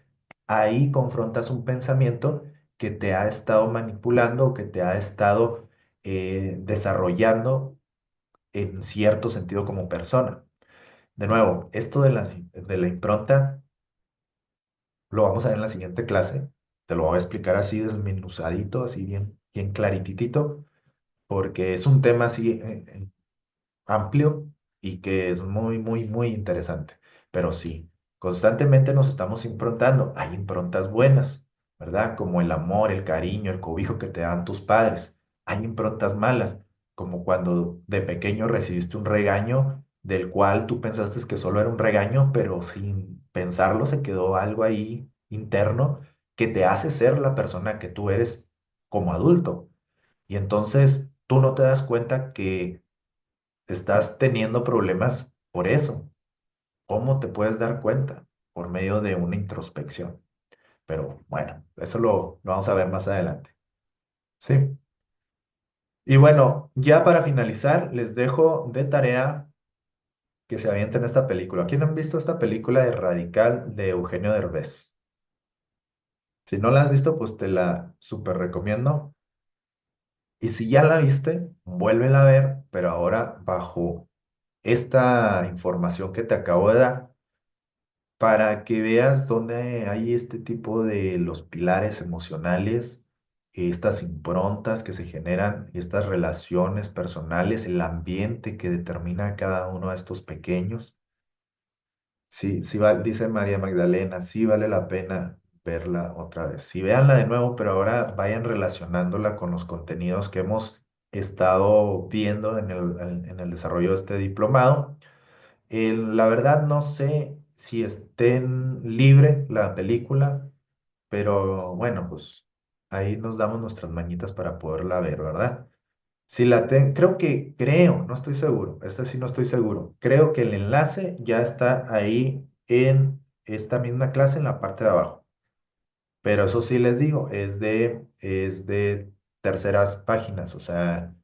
A: ahí confrontas un pensamiento que te ha estado manipulando o que te ha estado desarrollando en cierto sentido como persona. De nuevo, esto de la impronta lo vamos a ver en la siguiente clase. Te lo voy a explicar así desmenuzadito, así bien, bien clarititito, porque es un tema así amplio y que es muy, muy, muy interesante. Pero sí, constantemente nos estamos improntando. Hay improntas buenas, ¿verdad? Como el amor, el cariño, el cobijo que te dan tus padres. Hay improntas malas, como cuando de pequeño recibiste un regaño del cual tú pensaste que solo era un regaño, pero sin pensarlo se quedó algo ahí interno que te hace ser la persona que tú eres como adulto. Y entonces tú no te das cuenta que estás teniendo problemas por eso. ¿Cómo te puedes dar cuenta? Por medio de una introspección. Pero bueno, eso lo vamos a ver más adelante. Sí. Y bueno, ya para finalizar, les dejo de tarea que se avienten esta película. ¿Quién han visto esta película de Radical de Eugenio Derbez? Si no la has visto, pues te la súper recomiendo. Y si ya la viste, vuélvela a ver, pero ahora bajo esta información que te acabo de dar para que veas dónde hay este tipo de los pilares emocionales, estas improntas que se generan, estas relaciones personales, el ambiente que determina a cada uno de estos pequeños. Sí, sí, dice María Magdalena, sí vale la pena verla otra vez. Sí, véanla de nuevo, pero ahora vayan relacionándola con los contenidos que hemos estado viendo en el desarrollo de este diplomado. La verdad no sé si estén libre la película, pero bueno, pues ahí nos damos nuestras mañitas para poderla ver, ¿verdad? Si creo, no estoy seguro, esta sí no estoy seguro. Creo que el enlace ya está ahí en esta misma clase en la parte de abajo. Pero eso sí les digo, es de terceras páginas, o sea,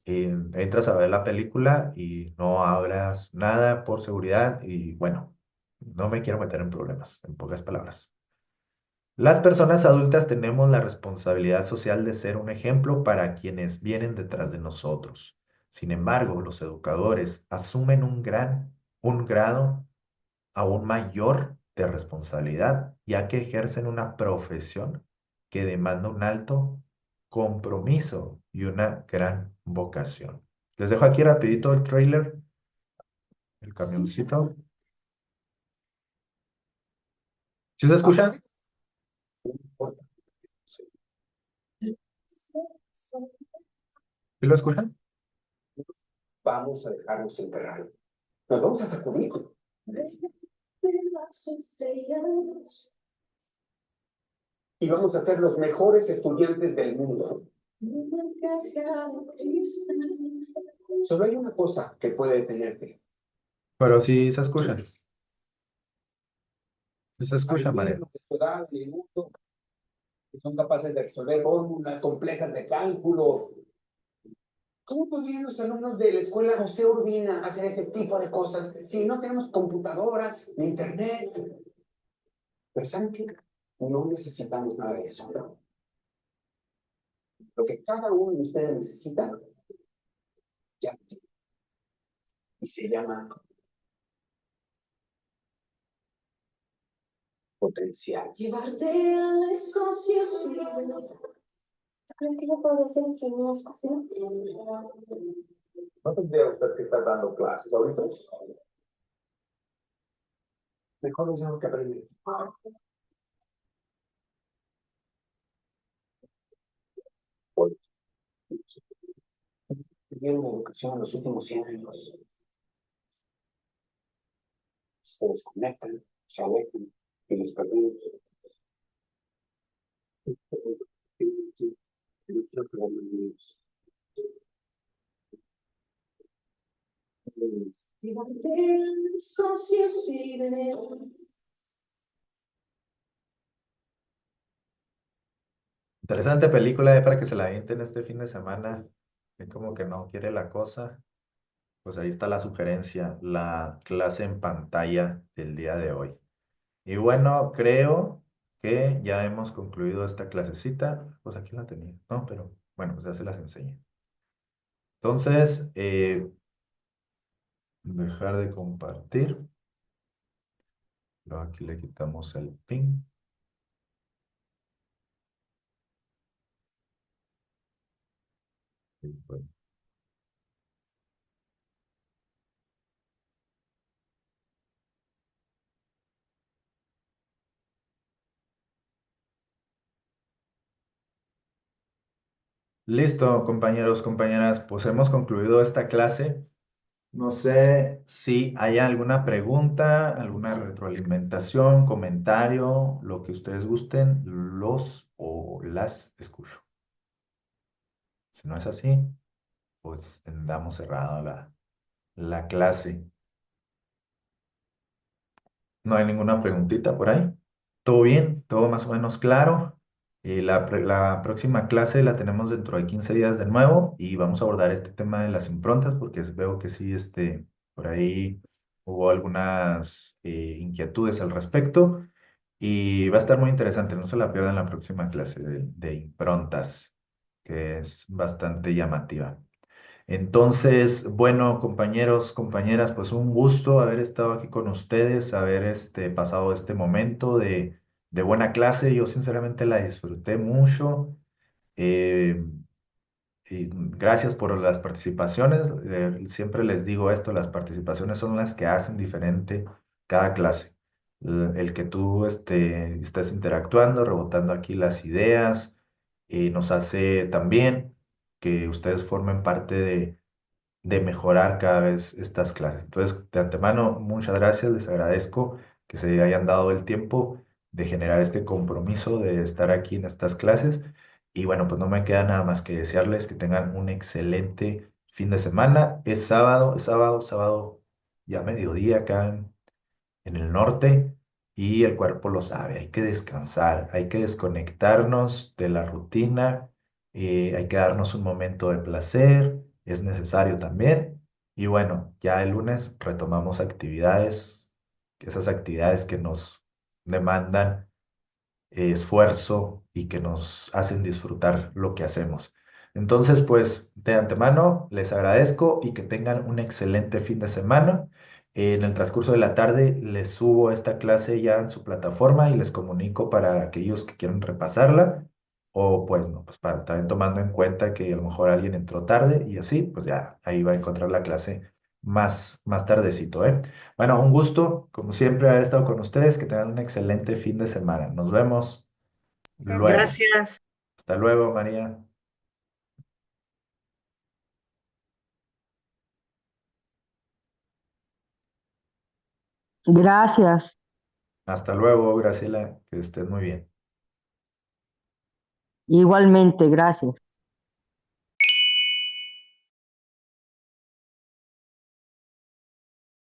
A: entras a ver la película y no abras nada por seguridad y bueno, no me quiero meter en problemas, en pocas palabras. Las personas adultas tenemos la responsabilidad social de ser un ejemplo para quienes vienen detrás de nosotros. Sin embargo, los educadores asumen un grado aún mayor de responsabilidad, ya que ejercen una profesión que demanda un alto compromiso y una gran vocación. Les dejo aquí rapidito el trailer, el camioncito. ¿Sí se escuchan? ¿Sí lo escuchan?
D: Vamos a dejarnos enterrar. Nos vamos a sacudir. Y vamos a ser los mejores estudiantes del mundo. Solo hay una cosa que puede detenerte.
A: Pero sí se escuchan. Sí se escucha,
D: Hay
A: María.
D: libros de ciudad en el mundo que son capaces de resolver fórmulas complejas de cálculo. ¿Cómo podrían los alumnos de la escuela José Urbina hacer ese tipo de cosas si no tenemos computadoras, ni internet? Pero ¿saben qué? No necesitamos nada de eso. Lo que cada uno de ustedes necesita, ya lo tiene. Y se llama potencial. Llevarte a Escocia, sí.
B: ¿Crees que yo podría ser ingeniero espacial?
D: ¿No tendría usted que estar dando clases ahorita? Mejor es lo que aprender. Tuvieron educación en los últimos 100 años. Se desconectan, se alejan y los perdemos.
A: Interesante película para que se la avienten este fin de semana. Que como que no quiere la cosa. Pues ahí está la sugerencia, la clase en pantalla del día de hoy. Y bueno, creo que ya hemos concluido esta clasecita. Pues aquí la tenía, ¿no? Pero bueno, pues ya se las enseñé. Entonces, dejar de compartir. Luego aquí le quitamos el pin. Y pues, listo, compañeros, compañeras, pues hemos concluido esta clase. No sé si hay alguna pregunta, alguna retroalimentación, comentario, lo que ustedes gusten, los o las escucho. Si no es así, pues damos cerrado la clase. ¿No hay ninguna preguntita por ahí? ¿Todo bien? ¿Todo más o menos claro? La próxima clase la tenemos dentro de 15 días de nuevo y vamos a abordar este tema de las improntas porque veo que sí, por ahí hubo algunas inquietudes al respecto y va a estar muy interesante, no se la pierdan la próxima clase de improntas, que es bastante llamativa. Entonces, bueno, compañeros, compañeras, pues un gusto haber estado aquí con ustedes, haber pasado este momento de buena clase. Yo sinceramente la disfruté mucho. eh, y gracias por las participaciones. Siempre les digo esto, las participaciones son las que hacen diferente cada clase. El que tú estés interactuando, rebotando aquí las ideas, nos hace también que ustedes formen parte de mejorar cada vez estas clases. Entonces, de antemano, muchas gracias, les agradezco que se hayan dado el tiempo de generar este compromiso de estar aquí en estas clases. Y bueno, pues no me queda nada más que desearles que tengan un excelente fin de semana. Es sábado, sábado ya mediodía acá en el norte y el cuerpo lo sabe, hay que descansar, hay que desconectarnos de la rutina, hay que darnos un momento de placer, es necesario también. Y bueno, ya el lunes retomamos actividades, esas actividades que nos demandan esfuerzo y que nos hacen disfrutar lo que hacemos. Entonces, pues de antemano les agradezco y que tengan un excelente fin de semana. En el transcurso de la tarde les subo esta clase ya en su plataforma y les comunico para aquellos que quieran repasarla o pues no, pues para también tomando en cuenta que a lo mejor alguien entró tarde y así, pues ya ahí va a encontrar la clase más tardecito, ¿eh? Bueno, un gusto, como siempre, haber estado con ustedes. Que tengan un excelente fin de semana. Nos vemos luego.
C: Gracias.
A: Hasta luego, María.
E: Gracias.
A: Hasta luego, Graciela. Que estés muy bien.
E: Igualmente, gracias.